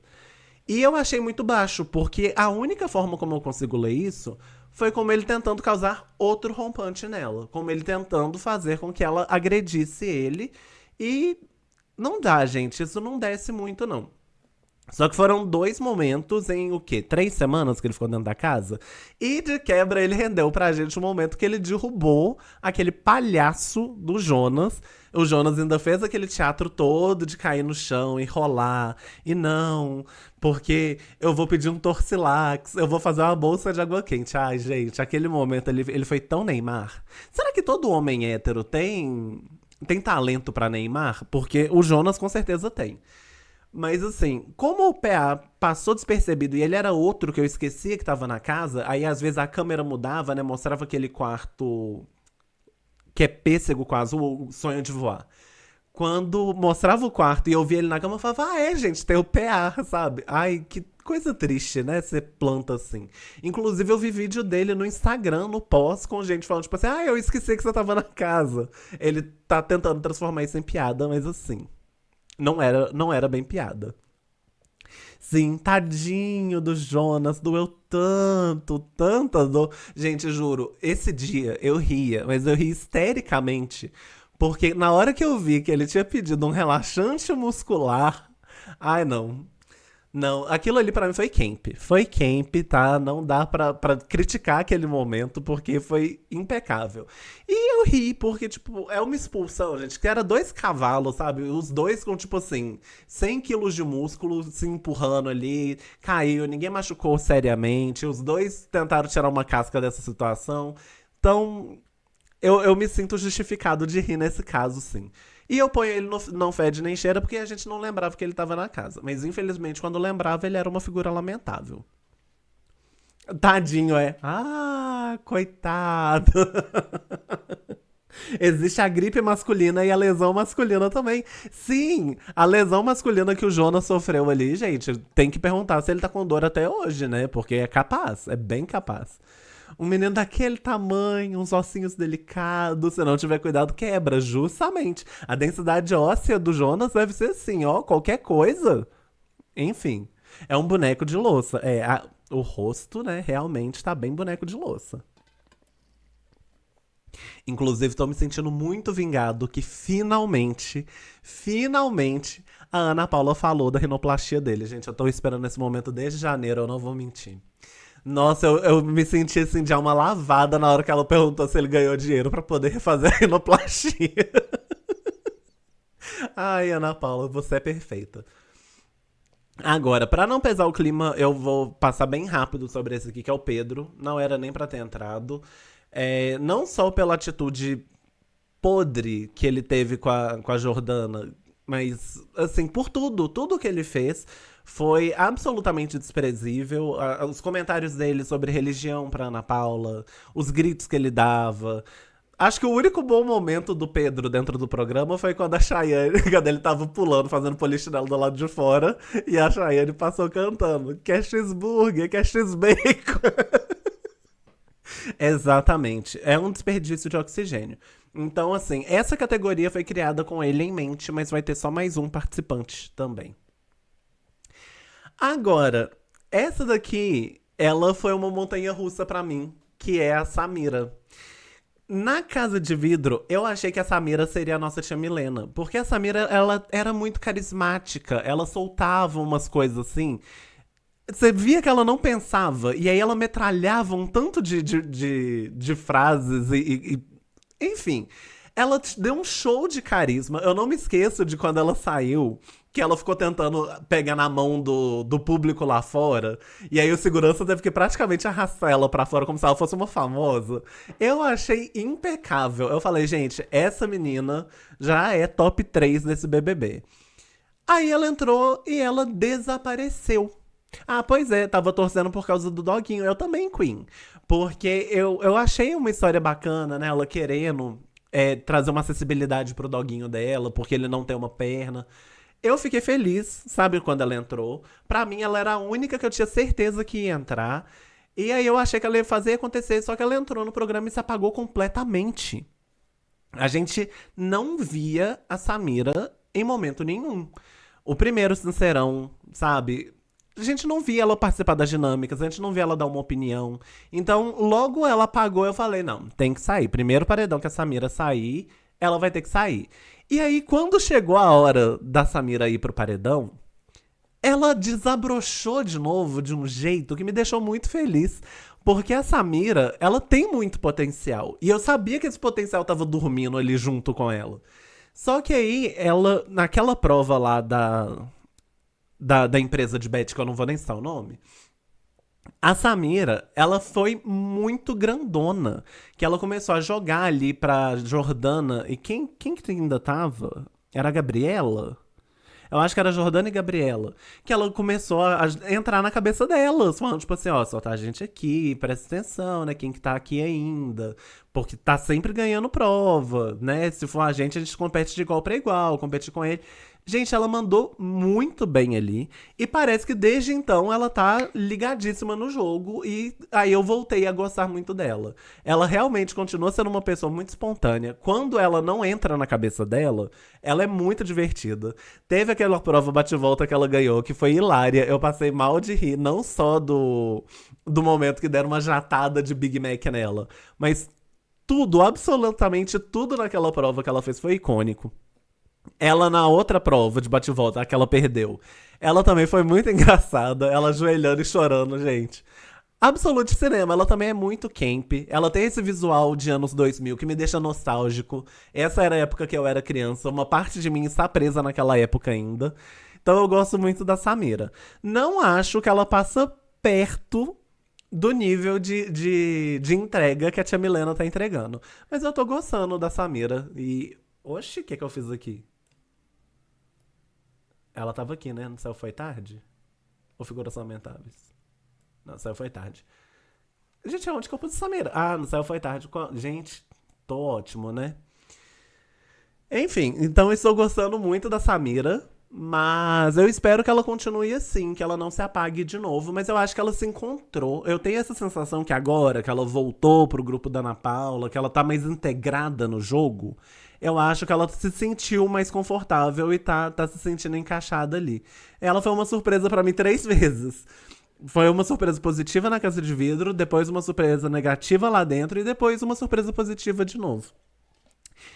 E eu achei muito baixo, porque a única forma como eu consigo ler isso foi como ele tentando causar outro rompante nela. Como ele tentando fazer com que ela agredisse ele. E não dá, gente. Isso não desce muito, não. Só que foram 2 momentos em o quê? 3 semanas que ele ficou dentro da casa? E de quebra ele rendeu pra gente um momento que ele derrubou aquele palhaço do Jonas. O Jonas ainda fez aquele teatro todo de cair no chão e rolar. E não, porque eu vou pedir um Torcilax, eu vou fazer uma bolsa de água quente. Ai, gente, aquele momento ele foi tão Neymar. Será que todo homem hétero tem talento pra Neymar? Porque o Jonas com certeza tem. Mas assim, como o PA passou despercebido e ele era outro que eu esquecia que tava na casa, aí às vezes a câmera mudava, né? Mostrava aquele quarto que é pêssego quase, o sonho de voar. Quando mostrava o quarto e eu via ele na cama, eu falava, ah, é, gente, tem o PA, sabe? Ai, que coisa triste, né? Ser planta assim. Inclusive, eu vi vídeo dele no Instagram, no pós, com gente falando, tipo assim, ah, eu esqueci que você tava na casa. Ele tá tentando transformar isso em piada, mas assim, não era bem piada. Sim, tadinho do Jonas, doeu tanto, tanta dor. Gente, juro, esse dia eu ria, mas eu ri histericamente. Porque na hora que eu vi que ele tinha pedido um relaxante muscular. Ai, não. Não, aquilo ali pra mim foi camp. Foi camp, tá? Não dá pra criticar aquele momento, porque foi impecável. E eu ri, porque, tipo, é uma expulsão, gente, que era dois cavalos, sabe? Os dois com, tipo assim, 100 quilos de músculo se empurrando ali, caiu, ninguém machucou seriamente, os dois tentaram tirar uma casca dessa situação. Então, eu me sinto justificado de rir nesse caso, sim. E eu ponho ele no Não Fede Nem Cheira porque a gente não lembrava que ele tava na casa. Mas infelizmente, quando lembrava, ele era uma figura lamentável. Tadinho, é. Ah, coitado. Existe a gripe masculina e a lesão masculina também. Sim, a lesão masculina que o Jonas sofreu ali, gente, tem que perguntar se ele tá com dor até hoje, né? Porque é capaz, é bem capaz. Um menino daquele tamanho, uns ossinhos delicados, se não tiver cuidado, quebra, justamente. A densidade óssea do Jonas deve ser assim, ó, qualquer coisa. Enfim, é um boneco de louça. O rosto, né, realmente tá bem boneco de louça. Inclusive, tô me sentindo muito vingado que finalmente, a Ana Paula falou da rinoplastia dele. Gente, eu tô esperando esse momento desde janeiro, eu não vou mentir. Nossa, eu me senti assim de alma lavada na hora que ela perguntou se ele ganhou dinheiro pra poder refazer a rinoplastia. Ai, Ana Paula, você é perfeita. Agora, pra não pesar o clima, eu vou passar bem rápido sobre esse aqui, que é o Pedro. Não era nem pra ter entrado. Não só pela atitude podre que ele teve com a Jordana, mas, assim, por tudo que ele fez foi absolutamente desprezível. Os comentários dele sobre religião pra Ana Paula, os gritos que ele dava. Acho que o único bom momento do Pedro dentro do programa foi quando a Chayane, quando ele tava pulando, fazendo polichinelo do lado de fora, e a Chayane passou cantando: quer cheeseburger, quer x-bacon. Exatamente. É um desperdício de oxigênio. Então, assim, essa categoria foi criada com ele em mente, mas vai ter só mais um participante também. Agora, essa daqui, ela foi uma montanha russa pra mim, que é a Samira. Na Casa de Vidro, eu achei que a Samira seria a nossa tia Milena. Porque a Samira, ela era muito carismática. Ela soltava umas coisas assim. Você via que ela não pensava. E aí ela metralhava um tanto de frases enfim, ela deu um show de carisma. Eu não me esqueço de quando ela saiu, que ela ficou tentando pegar na mão do público lá fora. E aí o segurança teve que praticamente arrastar ela pra fora como se ela fosse uma famosa. Eu achei impecável. Eu falei, gente, essa menina já é top 3 desse BBB. Aí ela entrou e ela desapareceu. Ah, pois é, tava torcendo por causa do doguinho. Eu também, Queen. Porque eu achei uma história bacana, né? Ela querendo trazer uma acessibilidade pro doguinho dela, porque ele não tem uma perna. Eu fiquei feliz, sabe, quando ela entrou. Pra mim, ela era a única que eu tinha certeza que ia entrar. E aí eu achei que ela ia fazer acontecer, só que ela entrou no programa e se apagou completamente. A gente não via a Samira em momento nenhum. O primeiro Sincerão, sabe? A gente não via ela participar das dinâmicas, a gente não via ela dar uma opinião. Então, logo ela apagou, eu falei, não, tem que sair. Primeiro paredão que a Samira sair, ela vai ter que sair. E aí, quando chegou a hora da Samira ir pro paredão, ela desabrochou de novo de um jeito que me deixou muito feliz. Porque a Samira, ela tem muito potencial. E eu sabia que esse potencial tava dormindo ali junto com ela. Só que aí, ela, naquela prova lá da empresa de bet, que eu não vou nem citar o nome, a Samira, ela foi muito grandona. Que ela começou a jogar ali pra Jordana. E quem que ainda tava? Era a Gabriela? Eu acho que era Jordana e Gabriela. Que ela começou a entrar na cabeça delas, falando, tipo assim, ó, só tá a gente aqui, presta atenção, né? Quem que tá aqui ainda. Porque tá sempre ganhando prova, né? Se for a gente compete de igual pra igual, compete com ele. Gente, ela mandou muito bem ali. E parece que desde então ela tá ligadíssima no jogo. E aí eu voltei a gostar muito dela. Ela realmente continua sendo uma pessoa muito espontânea. Quando ela não entra na cabeça dela, ela é muito divertida. Teve aquela prova bate-volta que ela ganhou, que foi hilária. Eu passei mal de rir, não só do momento que deram uma jatada de Big Mac nela, mas tudo, absolutamente tudo naquela prova que ela fez foi icônico. Ela na outra prova de bate-volta, a que ela perdeu. Ela também foi muito engraçada, ela ajoelhando e chorando, gente. Absolute Cinema, ela também é muito camp. Ela tem esse visual de anos 2000 que me deixa nostálgico. Essa era a época que eu era criança, uma parte de mim está presa naquela época ainda. Então eu gosto muito da Samira. Não acho que ela passa perto do nível de entrega que a Tia Milena tá entregando. Mas eu tô gostando da Samira. E. Oxi, o que eu fiz aqui? Ela tava aqui, né? No Céu Foi Tarde? Ou Figuras Lamentáveis? Não, no Céu Foi Tarde. Gente, onde que eu pus a Samira? Ah, no Céu Foi Tarde. Gente, tô ótimo, né? Enfim, então eu estou gostando muito da Samira. Mas eu espero que ela continue assim, que ela não se apague de novo. Mas eu acho que ela se encontrou. Eu tenho essa sensação que agora, que ela voltou pro grupo da Ana Paula, que ela tá mais integrada no jogo, eu acho que ela se sentiu mais confortável e tá se sentindo encaixada ali. Ela foi uma surpresa pra mim 3 vezes. Foi uma surpresa positiva na Casa de Vidro, depois uma surpresa negativa lá dentro e depois uma surpresa positiva de novo.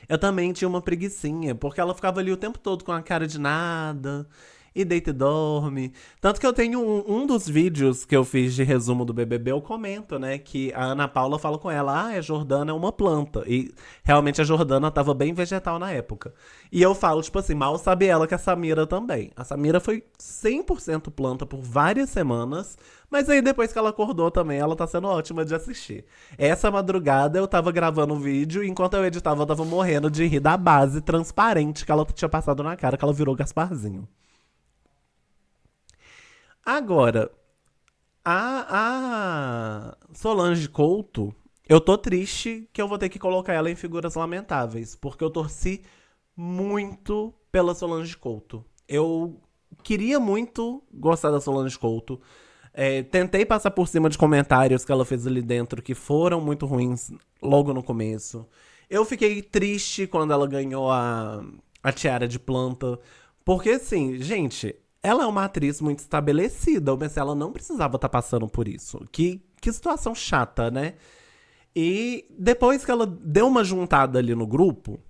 Eu também tinha uma preguicinha, porque ela ficava ali o tempo todo com a cara de nada, e deita e dorme. Tanto que eu tenho um dos vídeos que eu fiz de resumo do BBB, eu comento, né, que a Ana Paula fala com ela, a Jordana é uma planta. E realmente a Jordana tava bem vegetal na época. E eu falo, tipo assim, mal sabe ela que a Samira também. A Samira foi 100% planta por várias semanas, mas aí depois que ela acordou também, ela tá sendo ótima de assistir. Essa madrugada eu tava gravando o vídeo e enquanto eu editava eu tava morrendo de rir da base transparente que ela tinha passado na cara, que ela virou Gasparzinho. Agora, a Solange Couto, eu tô triste que eu vou ter que colocar ela em Figuras Lamentáveis, porque eu torci muito pela Solange Couto. Eu queria muito gostar da Solange Couto. Tentei passar por cima de comentários que ela fez ali dentro que foram muito ruins logo no começo. Eu fiquei triste quando ela ganhou a tiara de planta. Porque, assim, gente, ela é uma atriz muito estabelecida. Eu pensei, ela não precisava estar passando por isso. Que situação chata, né? E depois que ela deu uma juntada ali no grupo,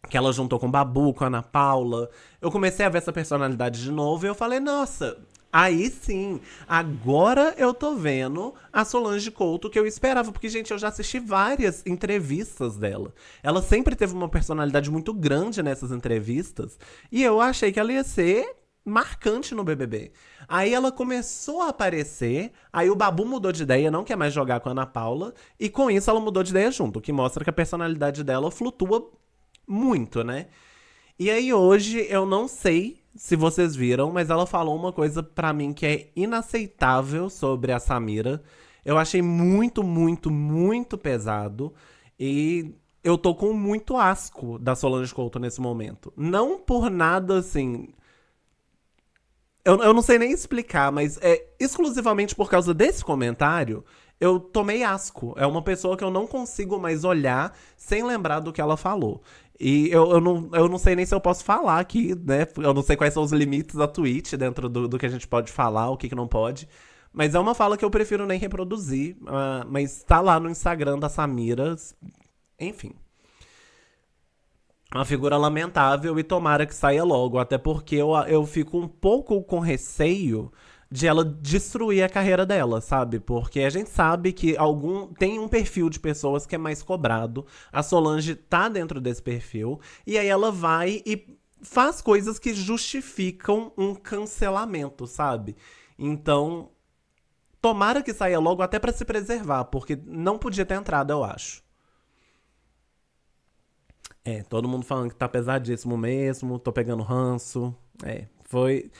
que ela juntou com o Babu, com a Ana Paula, eu comecei a ver essa personalidade de novo e eu falei, nossa, aí sim, agora eu tô vendo a Solange Couto que eu esperava, porque, gente, eu já assisti várias entrevistas dela. Ela sempre teve uma personalidade muito grande nessas entrevistas e eu achei que ela ia ser marcante no BBB. Aí ela começou a aparecer, aí o Babu mudou de ideia, não quer mais jogar com a Ana Paula, e com isso ela mudou de ideia junto, o que mostra que a personalidade dela flutua muito, né? E aí hoje eu não sei se vocês viram, mas ela falou uma coisa pra mim que é inaceitável sobre a Samira. Eu achei muito, muito, muito pesado e eu tô com muito asco da Solange Couto nesse momento. Não por nada assim. Eu não sei nem explicar, mas é exclusivamente por causa desse comentário. Eu tomei asco. É uma pessoa que eu não consigo mais olhar sem lembrar do que ela falou. E eu não sei nem se eu posso falar aqui, né? Eu não sei quais são os limites da Twitch dentro do que a gente pode falar, o que não pode. Mas é uma fala que eu prefiro nem reproduzir. Mas tá lá no Instagram da Samira. Enfim. Uma figura lamentável e tomara que saia logo. Até porque eu fico um pouco com receio de ela destruir a carreira dela, sabe? Porque a gente sabe que tem um perfil de pessoas que é mais cobrado. A Solange tá dentro desse perfil. E aí ela vai e faz coisas que justificam um cancelamento, sabe? Então, tomara que saia logo até pra se preservar, porque não podia ter entrado, eu acho. Todo mundo falando que tá pesadíssimo mesmo, tô pegando ranço. É, foi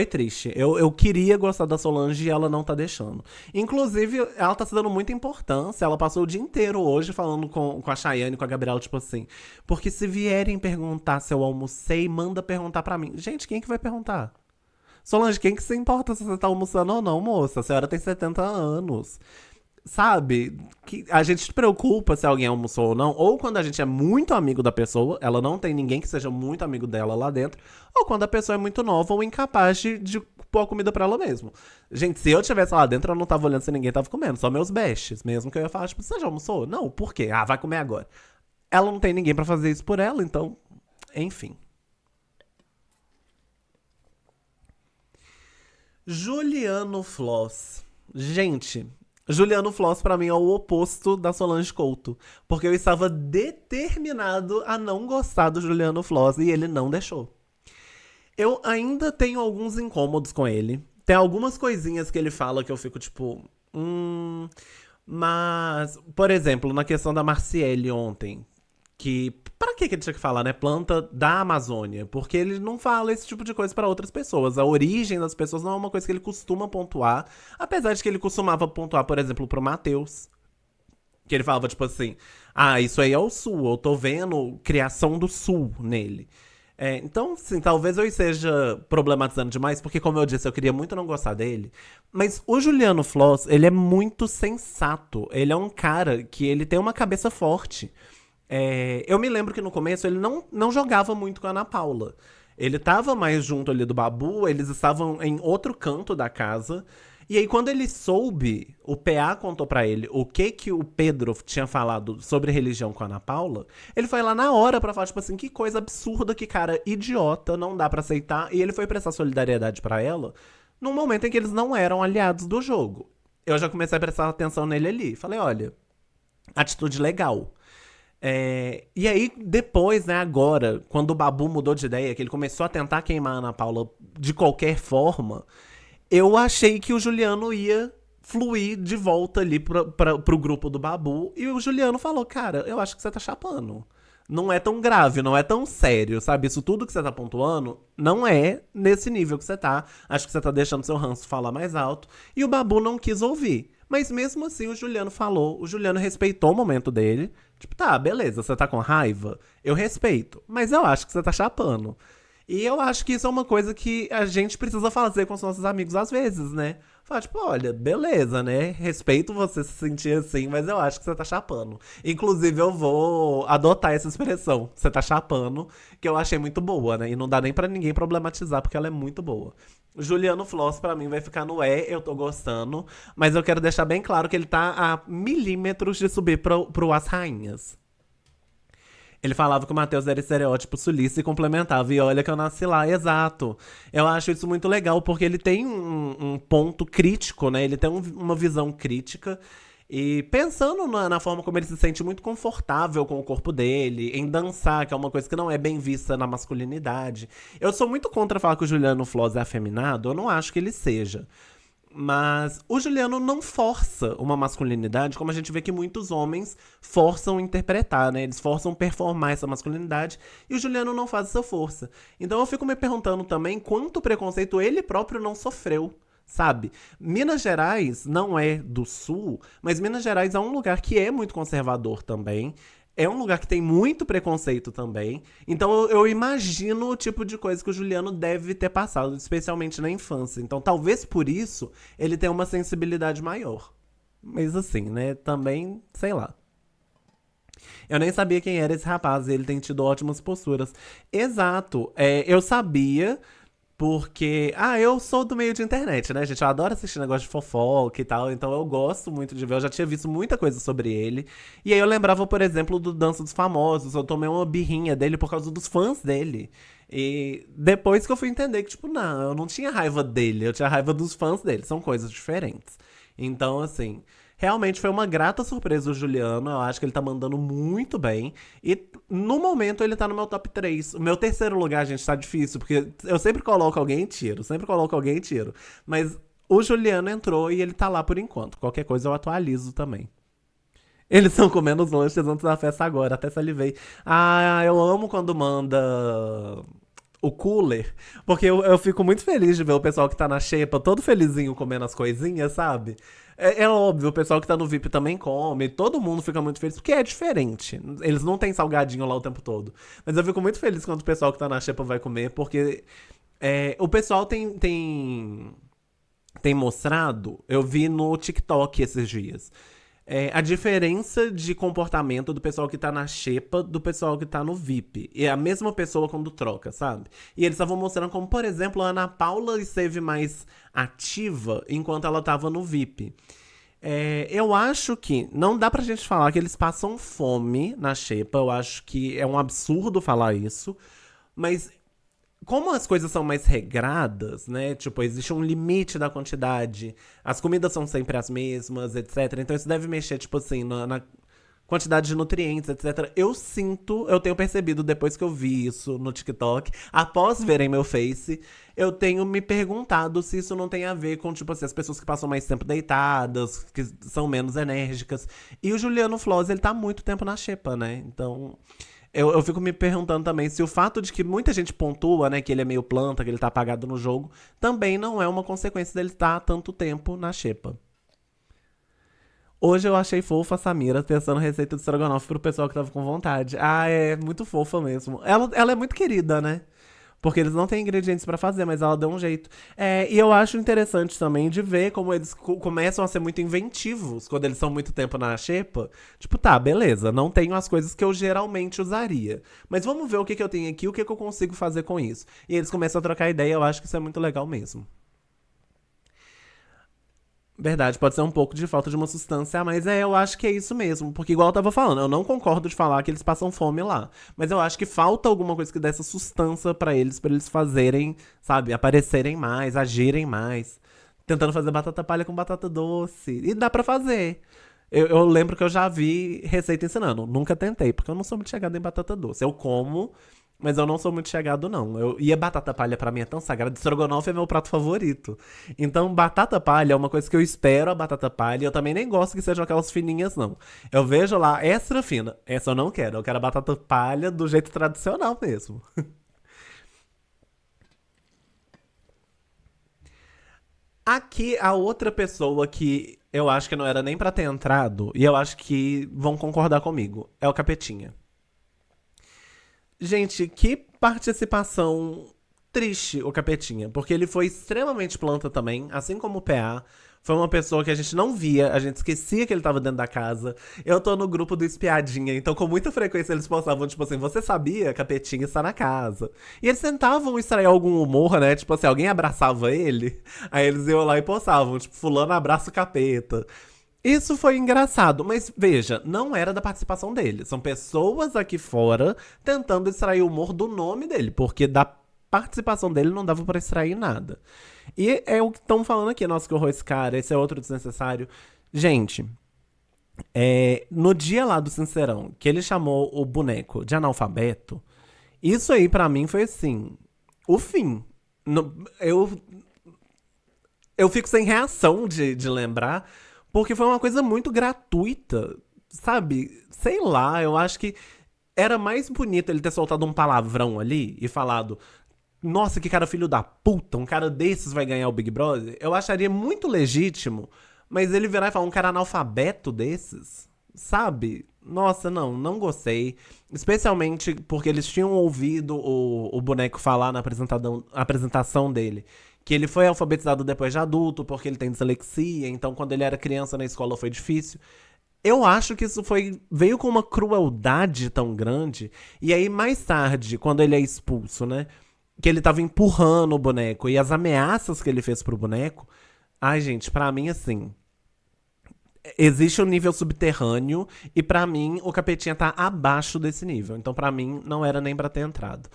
triste. Eu queria gostar da Solange e ela não tá deixando. Inclusive, ela tá se dando muita importância. Ela passou o dia inteiro hoje falando com a Chayane, com a Gabriela, tipo assim. Porque se vierem perguntar se eu almocei, manda perguntar pra mim. Gente, quem que vai perguntar? Solange, quem que se importa se você tá almoçando ou não, moça? A senhora tem 70 anos. Sabe? Que a gente se preocupa se alguém almoçou ou não, ou quando a gente é muito amigo da pessoa, ela não tem ninguém que seja muito amigo dela lá dentro, ou quando a pessoa é muito nova ou incapaz de pôr a comida pra ela mesmo. Gente, se eu tivesse lá dentro, eu não tava olhando se ninguém tava comendo, só meus bestes, mesmo que eu ia falar, tipo, você já almoçou? Não, por quê? Ah, vai comer agora. Ela não tem ninguém pra fazer isso por ela, então, enfim. Juliano Floss. Gente, Juliano Floss pra mim é o oposto da Solange Couto, porque eu estava determinado a não gostar do Juliano Floss e ele não deixou. Eu ainda tenho alguns incômodos com ele. Tem algumas coisinhas que ele fala que eu fico tipo, mas, por exemplo, na questão da Marciele ontem, que para que ele tinha que falar, né? Planta da Amazônia, porque ele não fala esse tipo de coisa para outras pessoas. A origem das pessoas não é uma coisa que ele costuma pontuar, apesar de que ele costumava pontuar, por exemplo, pro Matheus, que ele falava tipo assim: "Ah, isso aí é o Sul, eu tô vendo criação do Sul nele". É, então, sim, talvez eu esteja problematizando demais, porque, como eu disse, eu queria muito não gostar dele. Mas o Juliano Floss, ele é muito sensato. Ele é um cara que ele tem uma cabeça forte. É, eu me lembro que no começo ele não jogava muito com a Ana Paula. Ele tava mais junto ali do Babu, eles estavam em outro canto da casa. E aí, quando ele soube, o PA contou pra ele o que o Pedro tinha falado sobre religião com a Ana Paula, ele foi lá na hora pra falar, tipo assim, que coisa absurda, que cara idiota, não dá pra aceitar. E ele foi prestar solidariedade pra ela num momento em que eles não eram aliados do jogo. Eu já comecei a prestar atenção nele ali. Falei, olha, atitude legal. É, e aí, depois, né, agora, quando o Babu mudou de ideia, que ele começou a tentar queimar a Ana Paula de qualquer forma, eu achei que o Juliano ia fluir de volta ali pro grupo do Babu. E o Juliano falou, cara, eu acho que você tá chapando. Não é tão grave, não é tão sério, sabe? Isso tudo que você tá pontuando não é nesse nível que você tá. Acho que você tá deixando seu ranço falar mais alto. E o Babu não quis ouvir. Mas mesmo assim o Juliano falou, o Juliano respeitou o momento dele. Tipo, tá, beleza, você tá com raiva? Eu respeito. Mas eu acho que você tá chapando. E eu acho que isso é uma coisa que a gente precisa fazer com os nossos amigos às vezes, né? Falar, tipo, olha, beleza, né? Respeito você se sentir assim, mas eu acho que você tá chapando. Inclusive, eu vou adotar essa expressão, você tá chapando, que eu achei muito boa, né? E não dá nem pra ninguém problematizar, porque ela é muito boa. Juliano Floss, pra mim, vai ficar no eu tô gostando, mas eu quero deixar bem claro que ele tá a milímetros de subir pro As Rainhas. Ele falava que o Matheus era estereótipo sulista e complementava. E olha que eu nasci lá, exato. Eu acho isso muito legal, porque ele tem um ponto crítico, né? Ele tem uma visão crítica. E pensando na forma como ele se sente muito confortável com o corpo dele, em dançar, que é uma coisa que não é bem vista na masculinidade. Eu sou muito contra falar que o Juliano Floss é afeminado, eu não acho que ele seja. Mas o Juliano não força uma masculinidade, como a gente vê que muitos homens forçam interpretar, né? Eles forçam performar essa masculinidade e o Juliano não faz essa força. Então eu fico me perguntando também quanto preconceito ele próprio não sofreu. Sabe? Minas Gerais não é do sul, mas Minas Gerais é um lugar que é muito conservador também. É um lugar que tem muito preconceito também. Então eu imagino o tipo de coisa que o Juliano deve ter passado, especialmente na infância. Então talvez por isso ele tenha uma sensibilidade maior. Mas assim, né? Também, sei lá. Eu nem sabia quem era esse rapaz, e ele tem tido ótimas posturas. Exato. É, eu sabia, porque, eu sou do meio de internet, né, gente? Eu adoro assistir negócio de fofoca e tal, então eu gosto muito de ver. Eu já tinha visto muita coisa sobre ele. E aí eu lembrava, por exemplo, do Dança dos Famosos. Eu tomei uma birrinha dele por causa dos fãs dele. E depois que eu fui entender que, tipo, não, eu não tinha raiva dele, eu tinha raiva dos fãs dele. São coisas diferentes. Então, assim, realmente foi uma grata surpresa o Juliano. Eu acho que ele tá mandando muito bem. E no momento ele tá no meu top 3. O meu terceiro lugar, gente, tá difícil, porque eu sempre coloco alguém e tiro. Sempre coloco alguém e tiro. Mas o Juliano entrou e ele tá lá por enquanto. Qualquer coisa eu atualizo também. Eles estão comendo os lanches antes da festa agora, até salivei. Ah, eu amo quando manda o cooler, porque eu fico muito feliz de ver o pessoal que tá na xepa todo felizinho comendo as coisinhas, sabe? É óbvio, o pessoal que tá no VIP também come, todo mundo fica muito feliz, porque é diferente. Eles não têm salgadinho lá o tempo todo. Mas eu fico muito feliz quando o pessoal que tá na xepa vai comer, porque o pessoal tem mostrado, eu vi no TikTok esses dias, a diferença de comportamento do pessoal que tá na xepa do pessoal que tá no VIP. É a mesma pessoa quando troca, sabe? E eles estavam mostrando como, por exemplo, a Ana Paula esteve mais ativa enquanto ela tava no VIP. Eu acho que não dá pra gente falar que eles passam fome na xepa. Eu acho que é um absurdo falar isso. Mas como as coisas são mais regradas, né? Tipo, existe um limite da quantidade, as comidas são sempre as mesmas, etc. Então isso deve mexer, tipo assim, na quantidade de nutrientes, etc. Eu tenho percebido depois que eu vi isso no TikTok, após verem meu Face, eu tenho me perguntado se isso não tem a ver com, tipo assim, as pessoas que passam mais tempo deitadas, que são menos enérgicas. E o Juliano Floss, ele tá há muito tempo na xepa, né? Então, eu fico me perguntando também se o fato de que muita gente pontua, né, que ele é meio planta, que ele tá apagado no jogo, também não é uma consequência dele estar há tanto tempo na xepa. Hoje eu achei fofa a Samira testando receita de estrogonofe pro pessoal que tava com vontade. Ah, é muito fofa mesmo. Ela é muito querida, né? Porque eles não têm ingredientes pra fazer, mas ela deu um jeito. E eu acho interessante também de ver como eles começam a ser muito inventivos quando eles são muito tempo na xepa. Tipo, tá, beleza, não tenho as coisas que eu geralmente usaria. Mas vamos ver o que, que eu tenho aqui, o que, que eu consigo fazer com isso. E eles começam a trocar ideia, eu acho que isso é muito legal mesmo. Verdade, pode ser um pouco de falta de uma substância, mas eu acho que é isso mesmo. Porque, igual eu tava falando, eu não concordo de falar que eles passam fome lá. Mas eu acho que falta alguma coisa que dê essa sustância pra eles fazerem, sabe, aparecerem mais, agirem mais. Tentando fazer batata palha com batata doce. E dá pra fazer. Eu lembro que eu já vi receita ensinando. Nunca tentei, porque eu não sou muito chegado em batata doce. Eu como, mas eu não sou muito chegado, não. E a batata palha pra mim é tão sagrada. Estrogonofe é meu prato favorito. Então, batata palha é uma coisa que eu espero a batata palha. Eu também nem gosto que sejam aquelas fininhas, não. Eu vejo lá, extra fina. Essa eu não quero. Eu quero a batata palha do jeito tradicional mesmo. Aqui, a outra pessoa que eu acho que não era nem pra ter entrado, e eu acho que vão concordar comigo, é o Capetinha. Gente, que participação triste o Capetinha, porque ele foi extremamente planta também, assim como o PA. Foi uma pessoa que a gente não via, a gente esquecia que ele tava dentro da casa. Eu tô no grupo do Espiadinha, então com muita frequência eles postavam, tipo assim, você sabia que a Petinha está na casa? E eles tentavam extrair algum humor, né? Tipo assim, alguém abraçava ele, aí eles iam lá e postavam, tipo, fulano abraça o capeta. Isso foi engraçado, mas veja, não era da participação dele. São pessoas aqui fora tentando extrair o humor do nome dele, porque da participação dele não dava pra extrair nada. E é o que estão falando aqui, nossa, que horror esse cara, esse é outro desnecessário. Gente, no dia lá do Sincerão, que ele chamou o boneco de analfabeto, isso aí pra mim foi assim, o fim. Eu fico sem reação de lembrar, porque foi uma coisa muito gratuita, sabe? Sei lá, eu acho que era mais bonito ele ter soltado um palavrão ali e falado: nossa, que cara filho da puta, um cara desses vai ganhar o Big Brother. Eu acharia muito legítimo, mas ele virar e falar um cara analfabeto desses, sabe? Nossa, não gostei. Especialmente porque eles tinham ouvido o boneco falar na apresentação dele. Que ele foi alfabetizado depois de adulto, porque ele tem dislexia, então quando ele era criança na escola foi difícil. Eu acho que isso veio com uma crueldade tão grande. E aí, mais tarde, quando ele é expulso, né? Que ele tava empurrando o boneco e as ameaças que ele fez pro boneco. Ai, gente, pra mim, assim. Existe um nível subterrâneo e pra mim o Capetinha tá abaixo desse nível. Então pra mim não era nem pra ter entrado.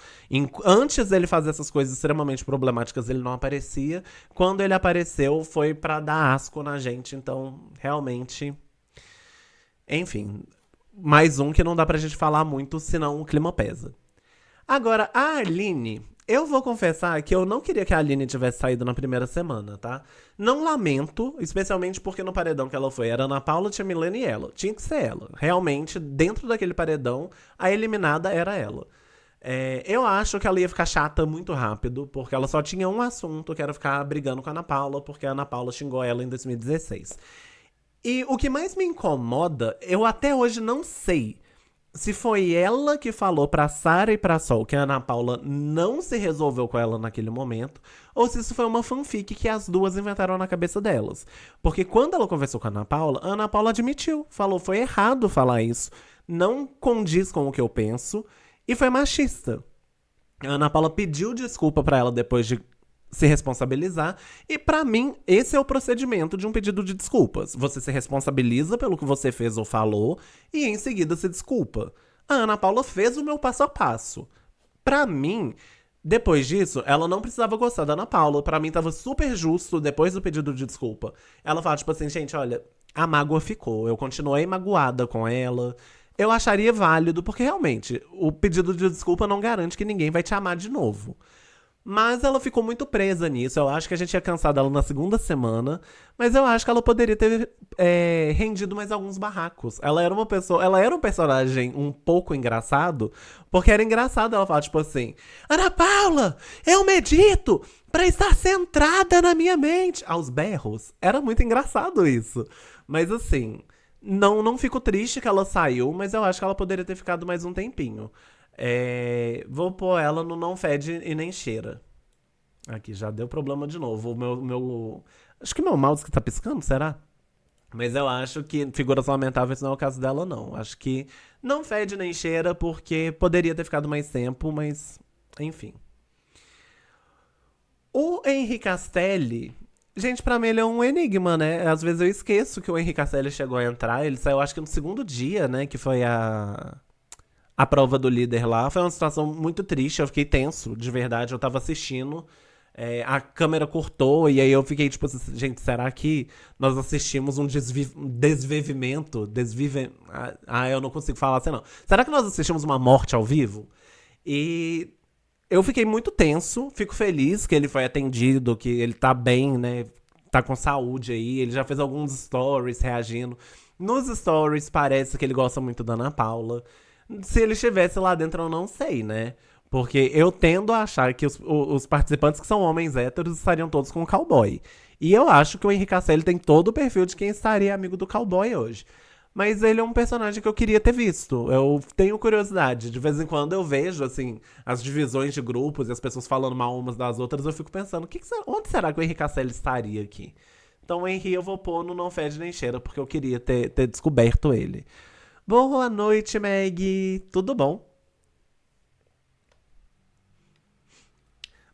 Antes dele fazer essas coisas extremamente problemáticas, ele não aparecia. Quando ele apareceu foi pra dar asco na gente. Então realmente, enfim, mais um que não dá pra gente falar muito, senão o clima pesa. Agora, a Aline, eu vou confessar que eu não queria que a Aline tivesse saído na primeira semana, tá? Não lamento, especialmente porque no paredão que ela foi era Ana Paula, Tia Milena e ela. Tinha que ser ela. Realmente, dentro daquele paredão, a eliminada era ela. Eu acho que ela ia ficar chata muito rápido, porque ela só tinha um assunto, que era ficar brigando com a Ana Paula, porque a Ana Paula xingou ela em 2016. E o que mais me incomoda, eu até hoje não sei se foi ela que falou pra Sarah e pra Sol que a Ana Paula não se resolveu com ela naquele momento, ou se isso foi uma fanfic que as duas inventaram na cabeça delas. Porque quando ela conversou com a Ana Paula admitiu, falou, foi errado falar isso, não condiz com o que eu penso, e foi machista. A Ana Paula pediu desculpa pra ela depois de se responsabilizar. E pra mim, esse é o procedimento de um pedido de desculpas. Você se responsabiliza pelo que você fez ou falou e em seguida se desculpa. A Ana Paula fez o meu passo a passo. Pra mim, depois disso, ela não precisava gostar da Ana Paula. Pra mim, tava super justo, depois do pedido de desculpa. Ela fala, tipo assim, gente, olha, a mágoa ficou. Eu continuei magoada com ela. Eu acharia válido, porque realmente, o pedido de desculpa não garante que ninguém vai te amar de novo. Mas ela ficou muito presa nisso. Eu acho que a gente ia cansar dela na segunda semana. Mas eu acho que ela poderia ter rendido mais alguns barracos. Ela era uma pessoa. Ela era um personagem um pouco engraçado. Porque era engraçado ela falar, tipo assim: Ana Paula, eu medito pra estar centrada na minha mente. Aos berros. Era muito engraçado isso. Mas assim. Não fico triste que ela saiu, mas eu acho que ela poderia ter ficado mais um tempinho. Vou pôr ela no não fede e nem cheira. Aqui, já deu problema de novo. Acho que meu mouse que tá piscando, será? Mas eu acho que figuras lamentáveis não é o caso dela, não. Acho que não fede nem cheira porque poderia ter ficado mais tempo, mas enfim. O Henri Castelli. Gente, pra mim ele é um enigma, né? Às vezes eu esqueço que o Henri Castelli chegou a entrar. Ele saiu, acho que no segundo dia, né? Que foi a prova do líder lá. Foi uma situação muito triste, eu fiquei tenso, de verdade. Eu tava assistindo, a câmera cortou, e aí eu fiquei tipo assim, gente, será que nós assistimos um desvivimento? Eu não consigo falar assim, não. Será que nós assistimos uma morte ao vivo? E eu fiquei muito tenso, fico feliz que ele foi atendido, que ele tá bem, né? Tá com saúde aí. Ele já fez alguns stories reagindo. Nos stories parece que ele gosta muito da Ana Paula. Se ele estivesse lá dentro, eu não sei, né? Porque eu tendo a achar que os participantes que são homens héteros estariam todos com o cowboy. E eu acho que o Henrique Castelli tem todo o perfil de quem estaria amigo do cowboy hoje. Mas ele é um personagem que eu queria ter visto. Eu tenho curiosidade. De vez em quando eu vejo, assim, as divisões de grupos e as pessoas falando mal umas das outras. Eu fico pensando, onde será que o Henrique Castelli estaria aqui? Então o Henrique eu vou pôr no Não Fede Nem Cheira, porque eu queria ter descoberto ele. Boa noite, Meg. Tudo bom?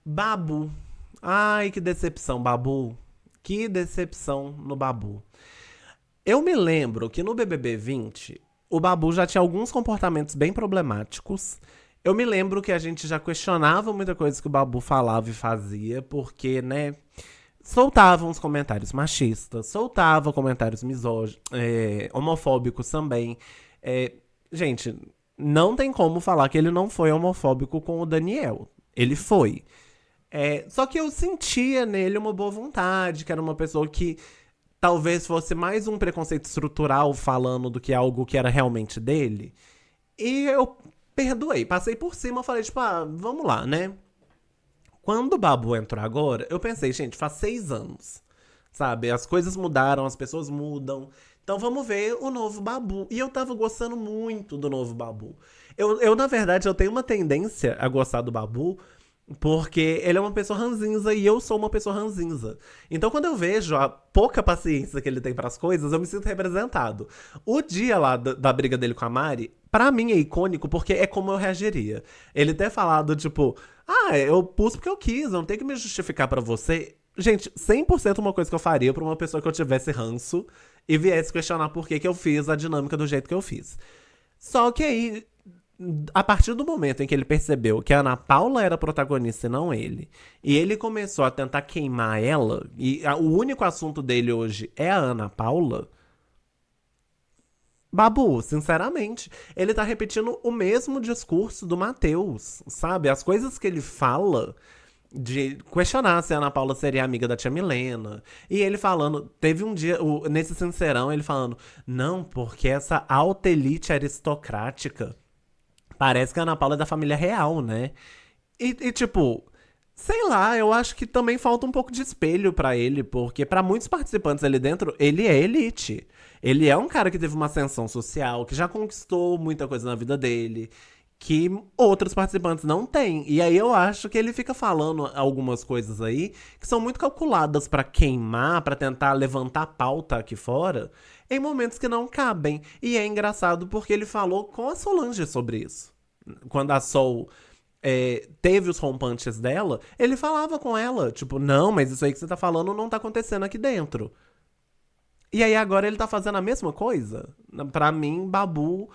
Babu. Ai, que decepção, Babu. Que decepção no Babu. Eu me lembro que no BBB 20, o Babu já tinha alguns comportamentos bem problemáticos. Eu me lembro que a gente já questionava muita coisa que o Babu falava e fazia, porque, né, soltava uns comentários machistas, soltava comentários misóginos, homofóbicos também. É, gente, não tem como falar que ele não foi homofóbico com o Daniel. Ele foi. Só que eu sentia nele uma boa vontade, que era uma pessoa que talvez fosse mais um preconceito estrutural falando do que algo que era realmente dele. E eu perdoei, passei por cima, falei, tipo, vamos lá, né? Quando o Babu entrou agora, eu pensei, gente, faz 6 anos, sabe? As coisas mudaram, as pessoas mudam. Então vamos ver o novo Babu. E eu tava gostando muito do novo Babu. Na verdade, eu tenho uma tendência a gostar do Babu porque ele é uma pessoa ranzinza e eu sou uma pessoa ranzinza. Então, quando eu vejo a pouca paciência que ele tem pras coisas, eu me sinto representado. O dia lá da briga dele com a Mari, pra mim é icônico porque é como eu reagiria. Ele ter falado, tipo, eu pus porque eu quis, eu não tenho que me justificar pra você. Gente, 100% uma coisa que eu faria pra uma pessoa que eu tivesse ranço e viesse questionar por que eu fiz a dinâmica do jeito que eu fiz. Só que aí, a partir do momento em que ele percebeu que a Ana Paula era a protagonista e não ele, e ele começou a tentar queimar ela, e o único assunto dele hoje é a Ana Paula, Babu, sinceramente, ele tá repetindo o mesmo discurso do Matheus, sabe? As coisas que ele fala de questionar se a Ana Paula seria amiga da tia Milena. E ele falando, teve um dia, nesse Sincerão, ele falando, não, porque essa alta elite aristocrática Parece que a Ana Paula é da família real, né? Tipo, sei lá, eu acho que também falta um pouco de espelho pra ele, porque pra muitos participantes ali dentro, ele é elite. Ele é um cara que teve uma ascensão social, que já conquistou muita coisa na vida dele, que outros participantes não têm. E aí eu acho que ele fica falando algumas coisas aí que são muito calculadas pra queimar, pra tentar levantar pauta aqui fora, em momentos que não cabem. E é engraçado porque ele falou com a Solange sobre isso. Quando a Sol teve os rompantes dela, ele falava com ela, tipo, não, mas isso aí que você tá falando não tá acontecendo aqui dentro. E aí agora ele tá fazendo a mesma coisa? Pra mim, Babu,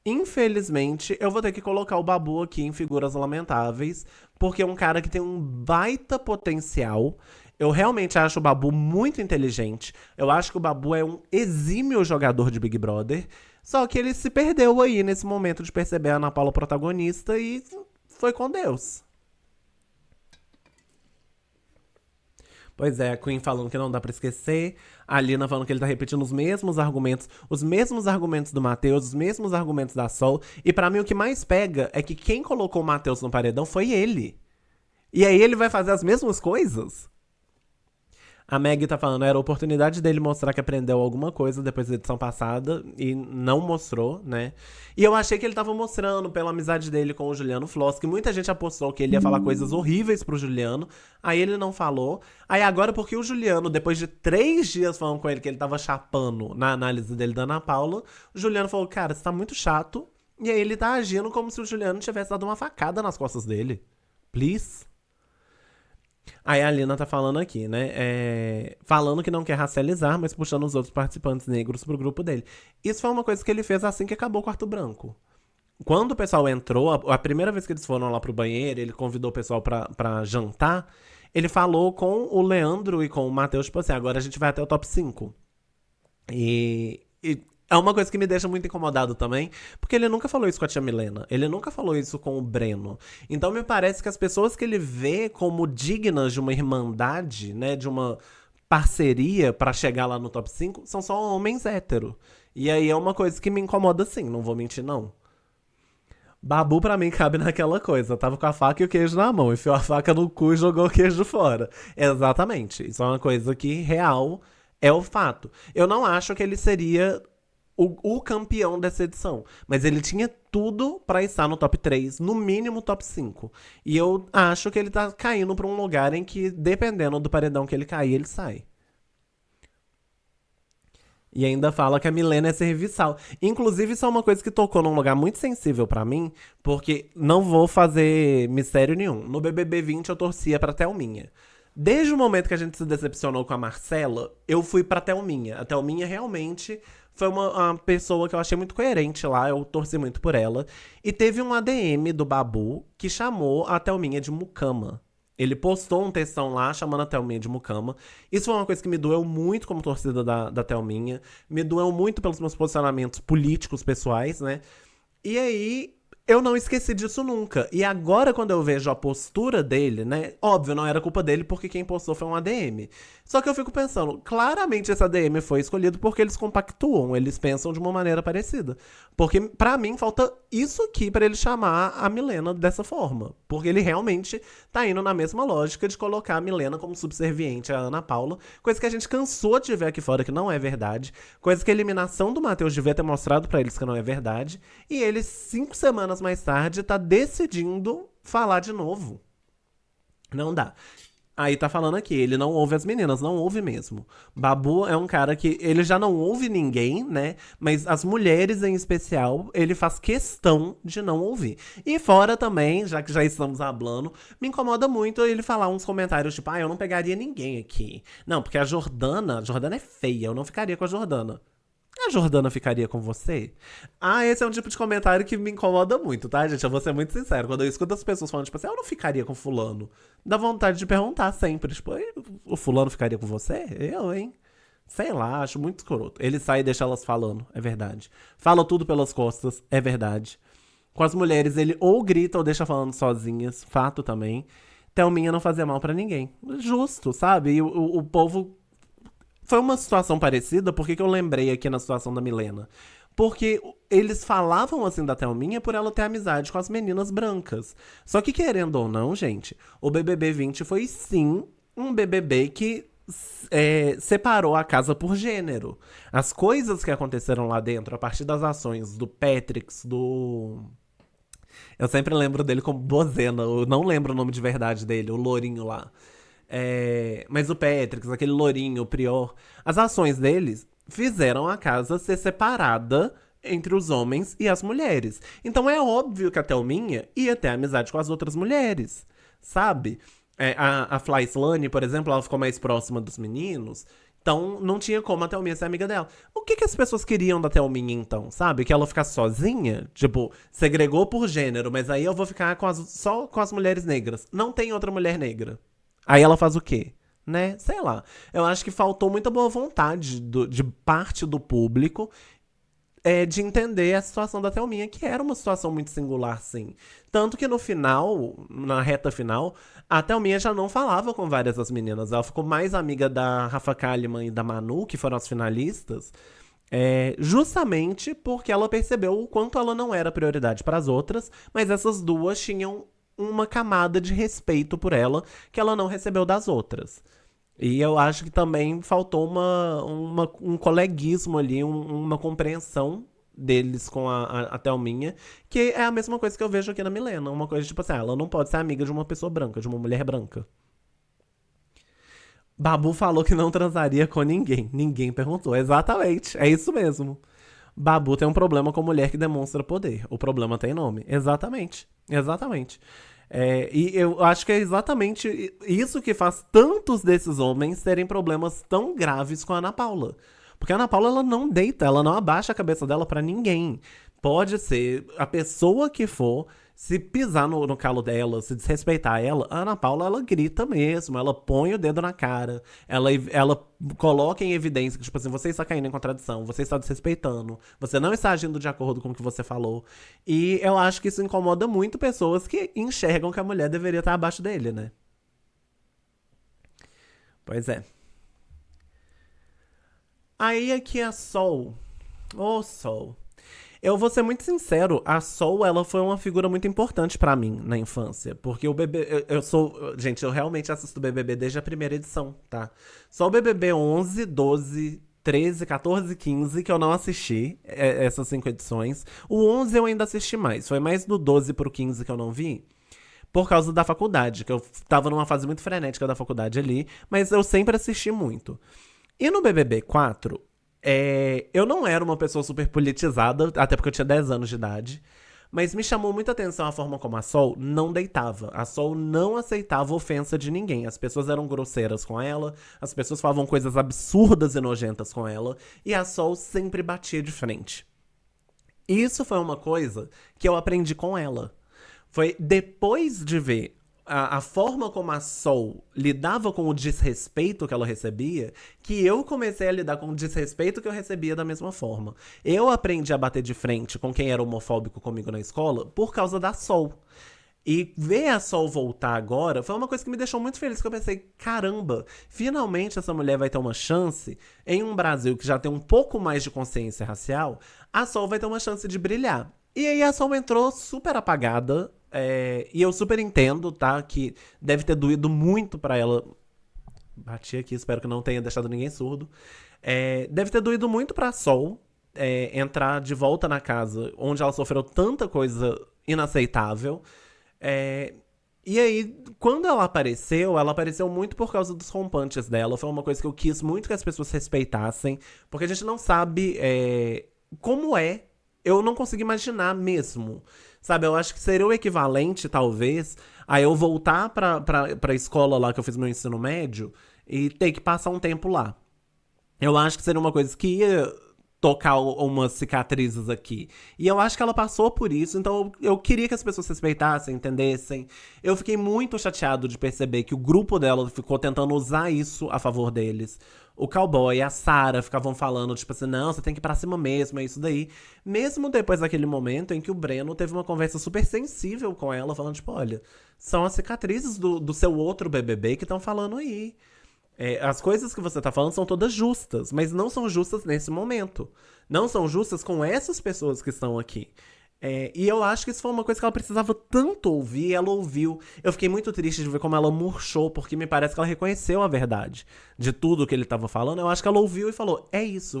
infelizmente, eu vou ter que colocar o Babu aqui em Figuras Lamentáveis, porque é um cara que tem um baita potencial. Eu realmente acho o Babu muito inteligente. Eu acho que o Babu é um exímio jogador de Big Brother. Só que ele se perdeu aí nesse momento de perceber a Ana Paula protagonista e foi com Deus. Pois é, a Queen falando que não dá pra esquecer, a Lina falando que ele tá repetindo os mesmos argumentos do Matheus, os mesmos argumentos da Sol. E pra mim o que mais pega é que quem colocou o Matheus no paredão foi ele. E aí ele vai fazer as mesmas coisas? A Maggie tá falando, era a oportunidade dele mostrar que aprendeu alguma coisa depois da edição passada e não mostrou, né? E eu achei que ele tava mostrando pela amizade dele com o Juliano Floss, que muita gente apostou que ele ia falar coisas horríveis pro Juliano, aí ele não falou. Aí agora, porque o Juliano, depois de 3 dias falando com ele que ele tava chapando na análise dele da Ana Paula, o Juliano falou, cara, você tá muito chato. E aí ele tá agindo como se o Juliano tivesse dado uma facada nas costas dele. Please. Aí a Lina tá falando aqui, né? Falando que não quer racializar, mas puxando os outros participantes negros pro grupo dele. Isso foi uma coisa que ele fez assim que acabou o quarto branco. Quando o pessoal entrou, a primeira vez que eles foram lá pro banheiro, ele convidou o pessoal pra jantar. Ele falou com o Leandro e com o Matheus, tipo assim, agora a gente vai até o top 5. E é uma coisa que me deixa muito incomodado também, porque ele nunca falou isso com a tia Milena, ele nunca falou isso com o Breno. Então me parece que as pessoas que ele vê como dignas de uma irmandade, né, de uma parceria pra chegar lá no top 5, são só homens hétero. E aí é uma coisa que me incomoda sim, não vou mentir não. Babu pra mim cabe naquela coisa. Tava com a faca e o queijo na mão. Enfiou a faca no cu e jogou o queijo fora. Exatamente. Isso é uma coisa que real é o fato. Eu não acho que ele seria o campeão dessa edição. Mas ele tinha tudo pra estar no top 3, no mínimo top 5. E eu acho que ele tá caindo pra um lugar em que, dependendo do paredão que ele cair, ele sai. E ainda fala que a Milena é serviçal. Inclusive, isso é uma coisa que tocou num lugar muito sensível pra mim, porque não vou fazer mistério nenhum. No BBB 20 eu torcia pra Thelminha. Desde o momento que a gente se decepcionou com a Marcela, eu fui pra Thelminha. A Thelminha realmente foi uma pessoa que eu achei muito coerente lá, eu torci muito por ela. E teve um ADM do Babu que chamou a Thelminha de mucama. Ele postou um textão lá chamando a Thelminha de mucama. Isso foi uma coisa que me doeu muito como torcida da Thelminha. Me doeu muito pelos meus posicionamentos políticos pessoais, né? E aí, eu não esqueci disso nunca. E agora, quando eu vejo a postura dele, né? Óbvio, não era culpa dele, porque quem postou foi um ADM. Só que eu fico pensando, claramente esse ADM foi escolhido porque eles compactuam, eles pensam de uma maneira parecida. Porque, pra mim, falta isso aqui pra ele chamar a Milena dessa forma. Porque ele realmente tá indo na mesma lógica de colocar a Milena como subserviente à Ana Paula. Coisa que a gente cansou de ver aqui fora que não é verdade. Coisa que a eliminação do Matheus devia ter mostrado pra eles que não é verdade. E ele, 5 semanas mais tarde, tá decidindo falar de novo. Não dá. Aí tá falando aqui, ele não ouve as meninas, não ouve mesmo. Babu é um cara que ele já não ouve ninguém, né? Mas as mulheres em especial, ele faz questão de não ouvir. E fora também, já que já estamos hablando, me incomoda muito ele falar uns comentários tipo, eu não pegaria ninguém aqui. Não, porque a Jordana é feia, eu não ficaria com a Jordana. A Jordana ficaria com você? Esse é um tipo de comentário que me incomoda muito, tá, gente? Eu vou ser muito sincero. Quando eu escuto as pessoas falando, tipo assim, eu não ficaria com fulano. Dá vontade de perguntar sempre, tipo, o fulano ficaria com você? Eu, hein? Sei lá, acho muito escroto. Ele sai e deixa elas falando, é verdade. Fala tudo pelas costas, é verdade. Com as mulheres, ele ou grita ou deixa falando sozinhas, fato também. Thelminha não fazia mal pra ninguém. Justo, sabe? E o povo foi uma situação parecida, por que eu lembrei aqui na situação da Milena? porque eles falavam assim da Thelminha por ela ter amizade com as meninas brancas. Só que, querendo ou não, gente, o BBB 20 foi sim um BBB que separou a casa por gênero. As coisas que aconteceram lá dentro, a partir das ações do Patrix, do. Eu sempre lembro dele como Bozena, eu não lembro o nome de verdade dele, o lourinho lá. Mas o Patrix, aquele lourinho, o Prior, as ações deles fizeram a casa ser separada entre os homens e as mulheres. Então é óbvio que a Thelminha ia ter amizade com as outras mulheres, sabe? A Fly Slane, por exemplo, ela ficou mais próxima dos meninos. Então não tinha como a Thelminha ser amiga dela. O que as pessoas queriam da Thelminha, então, sabe? Que ela ficasse sozinha? Tipo, segregou por gênero, mas aí eu vou ficar só com as mulheres negras. Não tem outra mulher negra. Aí ela faz o quê? Né? Sei lá. Eu acho que faltou muita boa vontade de parte do público de entender a situação da Thelminha, que era uma situação muito singular, sim. Tanto que no final, na reta final, a Thelminha já não falava com várias das meninas. Ela ficou mais amiga da Rafa Kalimann e da Manu, que foram as finalistas, justamente porque ela percebeu o quanto ela não era prioridade para as outras, mas essas duas tinham uma camada de respeito por ela que ela não recebeu das outras. E eu acho que também faltou um coleguismo ali, uma compreensão deles com a Thelminha, que é a mesma coisa que eu vejo aqui na Milena. Uma coisa tipo assim, ela não pode ser amiga de uma pessoa branca, de uma mulher branca. Babu falou que não transaria com ninguém. Ninguém perguntou. Exatamente, é isso mesmo. Babu tem um problema com mulher que demonstra poder. O problema tem nome. Exatamente, exatamente. E eu acho que é exatamente isso que faz tantos desses homens terem problemas tão graves com a Ana Paula. Porque a Ana Paula, ela não deita, ela não abaixa a cabeça dela pra ninguém. Pode ser a pessoa que for, se pisar no calo dela, se desrespeitar ela, a Ana Paula, ela grita mesmo, ela põe o dedo na cara, ela coloca em evidência que, tipo assim, você está caindo em contradição, você está desrespeitando, você não está agindo de acordo com o que você falou. E eu acho que isso incomoda muito pessoas que enxergam que a mulher deveria estar abaixo dele, né? Pois é. Aí aqui a Sol. Ô, Sol. Eu vou ser muito sincero, a Sol, ela foi uma figura muito importante pra mim na infância. Porque o BBB, eu sou... Gente, eu realmente assisto o BBB desde a primeira edição, tá? Só o BBB 11, 12, 13, 14, 15 que eu não assisti, essas 5 edições. O 11 eu ainda assisti mais, foi mais do 12 pro 15 que eu não vi. Por causa da faculdade, que eu tava numa fase muito frenética da faculdade ali. Mas eu sempre assisti muito. E no BBB 4, eu não era uma pessoa super politizada, até porque eu tinha 10 anos de idade. Mas me chamou muita atenção a forma como a Sol não deitava. A Sol não aceitava ofensa de ninguém. As pessoas eram grosseiras com ela, as pessoas falavam coisas absurdas e nojentas com ela, e a Sol sempre batia de frente. Isso foi uma coisa que eu aprendi com ela. Foi depois de ver a forma como a Sol lidava com o desrespeito que ela recebia, que eu comecei a lidar com o desrespeito que eu recebia da mesma forma. Eu aprendi a bater de frente com quem era homofóbico comigo na escola por causa da Sol. E ver a Sol voltar agora foi uma coisa que me deixou muito feliz, que eu pensei, caramba, finalmente essa mulher vai ter uma chance, em um Brasil que já tem um pouco mais de consciência racial, a Sol vai ter uma chance de brilhar. E aí a Sol entrou super apagada, e eu super entendo, tá, que deve ter doído muito pra ela. Bati aqui, espero que não tenha deixado ninguém surdo. Deve ter doído muito pra Sol entrar de volta na casa onde ela sofreu tanta coisa inaceitável. E aí, quando ela apareceu muito por causa dos rompantes dela. Foi uma coisa que eu quis muito que as pessoas respeitassem, porque a gente não sabe como é. Eu não consigo imaginar mesmo. Sabe, eu acho que seria o equivalente, talvez, a eu voltar pra escola lá que eu fiz meu ensino médio e ter que passar um tempo lá. Eu acho que seria uma coisa que ia tocar umas cicatrizes aqui. E eu acho que ela passou por isso, então eu queria que as pessoas respeitassem, entendessem. Eu fiquei muito chateado de perceber que o grupo dela ficou tentando usar isso a favor deles. O Cowboy e a Sarah ficavam falando, tipo assim, não, você tem que ir pra cima mesmo, é isso daí. Mesmo depois daquele momento em que o Breno teve uma conversa super sensível com ela, falando, tipo, olha, são as cicatrizes do seu outro BBB que estão falando aí. As coisas que você tá falando são todas justas, mas não são justas nesse momento. Não são justas com essas pessoas que estão aqui. E eu acho que isso foi uma coisa que ela precisava tanto ouvir, e ela ouviu. Eu fiquei muito triste de ver como ela murchou, porque me parece que ela reconheceu a verdade de tudo que ele tava falando. Eu acho que ela ouviu e falou,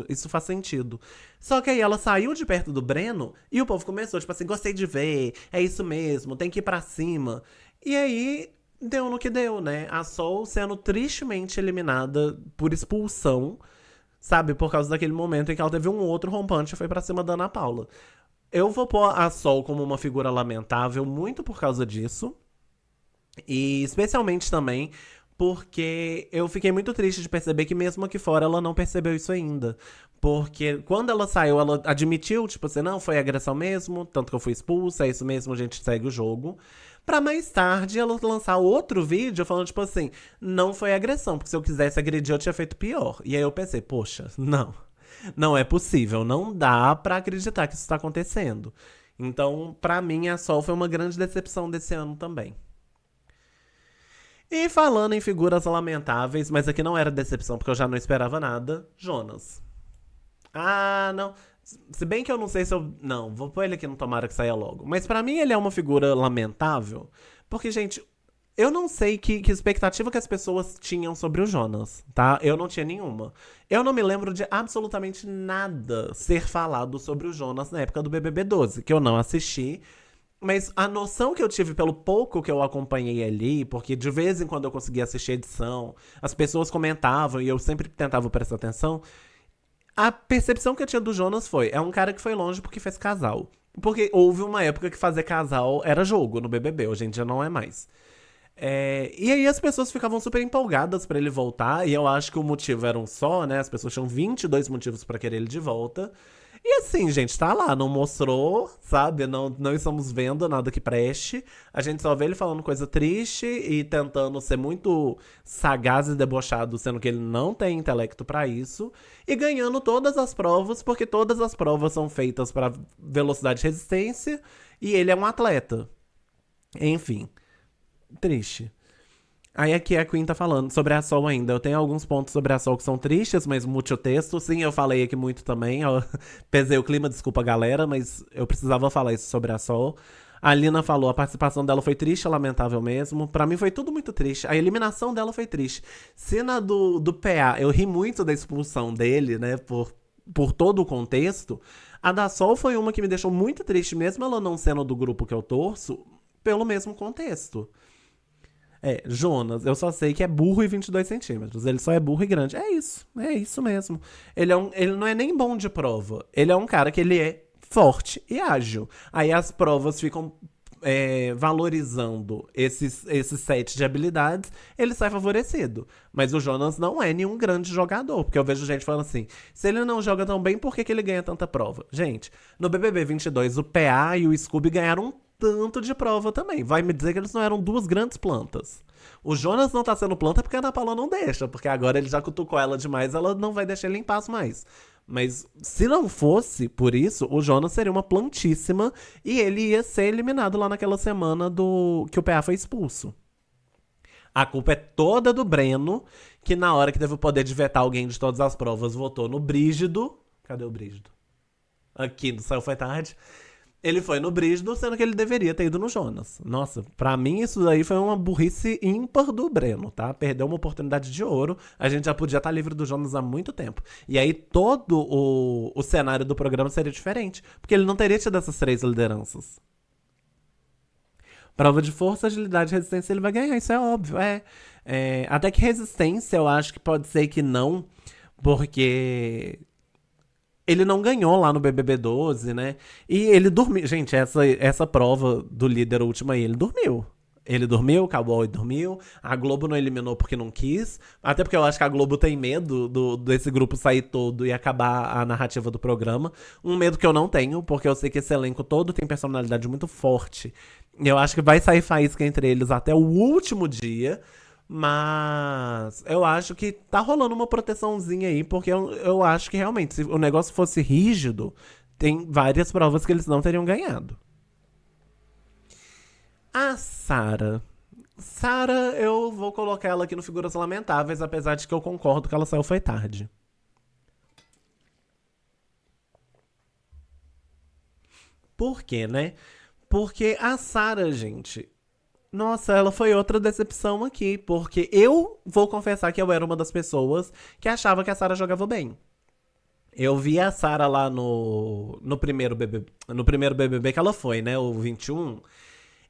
isso faz sentido. Só que aí ela saiu de perto do Breno, e o povo começou, tipo assim, gostei de ver, é isso mesmo, tem que ir pra cima. E aí, deu no que deu, né? A Sol sendo tristemente eliminada por expulsão, sabe? Por causa daquele momento em que ela teve um outro rompante e foi pra cima da Ana Paula. Eu vou pôr a Sol como uma figura lamentável muito por causa disso. E especialmente também porque eu fiquei muito triste de perceber que mesmo aqui fora ela não percebeu isso ainda. Porque quando ela saiu, ela admitiu, tipo assim, não, foi agressão mesmo, tanto que eu fui expulsa, é isso mesmo, a gente segue o jogo. Pra mais tarde ela lançar outro vídeo falando, tipo assim, não foi agressão, porque se eu quisesse agredir eu tinha feito pior. E aí eu pensei, poxa, não. Não é possível, não dá pra acreditar que isso tá acontecendo. Então, pra mim, a Sol foi uma grande decepção desse ano também. E falando em figuras lamentáveis, mas aqui não era decepção porque eu já não esperava nada, Jonas. Ah, não. Se bem que eu não sei se eu. Não, vou pôr ele aqui no Tomara que saia logo. Mas pra mim ele é uma figura lamentável. Porque, gente, eu não sei que expectativa que as pessoas tinham sobre o Jonas, tá? Eu não tinha nenhuma. Eu não me lembro de absolutamente nada ser falado sobre o Jonas na época do BBB 12, que eu não assisti. Mas a noção que eu tive pelo pouco que eu acompanhei ali, porque de vez em quando eu conseguia assistir a edição, as pessoas comentavam e eu sempre tentava prestar atenção. A percepção que eu tinha do Jonas foi: é um cara que foi longe porque fez casal. Porque houve uma época que fazer casal era jogo no BBB, hoje em dia não é mais. E aí as pessoas ficavam super empolgadas pra ele voltar, e eu acho que o motivo era um só, né? As pessoas tinham 22 motivos pra querer ele de volta. E assim, gente, tá lá, não mostrou, sabe? Não estamos vendo nada que preste. A gente só vê ele falando coisa triste e tentando ser muito sagaz e debochado, sendo que ele não tem intelecto pra isso. E ganhando todas as provas, porque todas as provas são feitas pra velocidade e resistência. E ele é um atleta. Enfim, triste. Aí aqui a Queen tá falando sobre a Sol ainda. Eu tenho alguns pontos sobre a Sol que são tristes, mas mude o texto. Sim, eu falei aqui muito também. Eu pesei o clima, desculpa galera, mas eu precisava falar isso sobre a Sol. A Lina falou, a participação dela foi triste, lamentável mesmo. Pra mim foi tudo muito triste. A eliminação dela foi triste. Cena do PA, eu ri muito da expulsão dele, né, por todo o contexto. A da Sol foi uma que me deixou muito triste, mesmo ela não sendo do grupo que eu torço, pelo mesmo contexto. Jonas, eu só sei que é burro e 22 centímetros. Ele só é burro e grande. É isso mesmo. Ele não é nem bom de prova. Ele é um cara que ele é forte e ágil. Aí as provas ficam valorizando esse set de habilidades, ele sai favorecido. Mas o Jonas não é nenhum grande jogador, porque eu vejo gente falando assim, se ele não joga tão bem, por que ele ganha tanta prova? Gente, no BBB 22, o PA e o Scooby ganharam um tanto de prova também. Vai me dizer que eles não eram duas grandes plantas. O Jonas não tá sendo planta porque a Ana Paula não deixa, porque agora ele já cutucou ela demais, ela não vai deixar ele em paz mais. Mas se não fosse por isso, o Jonas seria uma plantíssima e ele ia ser eliminado lá naquela semana do que o PA foi expulso. A culpa é toda do Breno, que na hora que teve o poder de vetar alguém de todas as provas, votou no Brígido. Cadê o Brígido? Aqui no Céu Foi Tarde. Ele foi no Brígido, sendo que ele deveria ter ido no Jonas. Nossa, pra mim isso daí foi uma burrice ímpar do Breno, tá? Perdeu uma oportunidade de ouro. A gente já podia estar livre do Jonas há muito tempo. E aí todo o cenário do programa seria diferente. Porque ele não teria tido essas três lideranças. Prova de força, agilidade e resistência ele vai ganhar, isso é óbvio. Até que resistência eu acho que pode ser que não, porque ele não ganhou lá no BBB 12, né? E ele dormiu. Gente, essa prova do líder última aí, ele dormiu. Ele dormiu, o Cowboy dormiu. A Globo não eliminou porque não quis. Até porque eu acho que a Globo tem medo desse grupo sair todo e acabar a narrativa do programa. Um medo que eu não tenho, porque eu sei que esse elenco todo tem personalidade muito forte. E eu acho que vai sair faísca entre eles até o último dia. Mas eu acho que tá rolando uma proteçãozinha aí, porque eu acho que realmente, se o negócio fosse rígido, tem várias provas que eles não teriam ganhado. A Sarah. Sarah, eu vou colocar ela aqui no Figuras Lamentáveis, apesar de que eu concordo que ela saiu foi tarde. Por quê, né? Porque a Sarah, gente, nossa, ela foi outra decepção aqui, porque eu vou confessar que eu era uma das pessoas que achava que a Sarah jogava bem. Eu vi a Sarah lá no primeiro BBB que ela foi, né, o 21,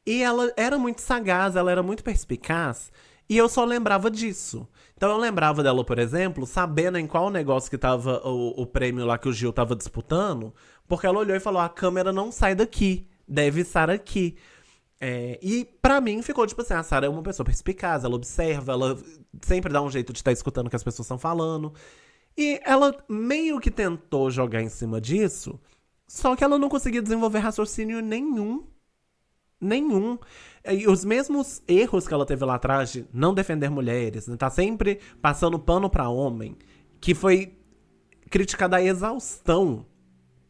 e ela era muito sagaz, ela era muito perspicaz, e eu só lembrava disso. Então eu lembrava dela, por exemplo, sabendo em qual negócio que tava o prêmio lá que o Gil tava disputando, porque ela olhou e falou: a câmera não sai daqui, deve estar aqui. E pra mim ficou tipo assim: a Sarah é uma pessoa perspicaz, ela observa, ela sempre dá um jeito de estar escutando o que as pessoas estão falando. E ela meio que tentou jogar em cima disso, só que ela não conseguia desenvolver raciocínio nenhum. Nenhum. E os mesmos erros que ela teve lá atrás de não defender mulheres, né, tá sempre passando pano pra homem, que foi criticada a exaustão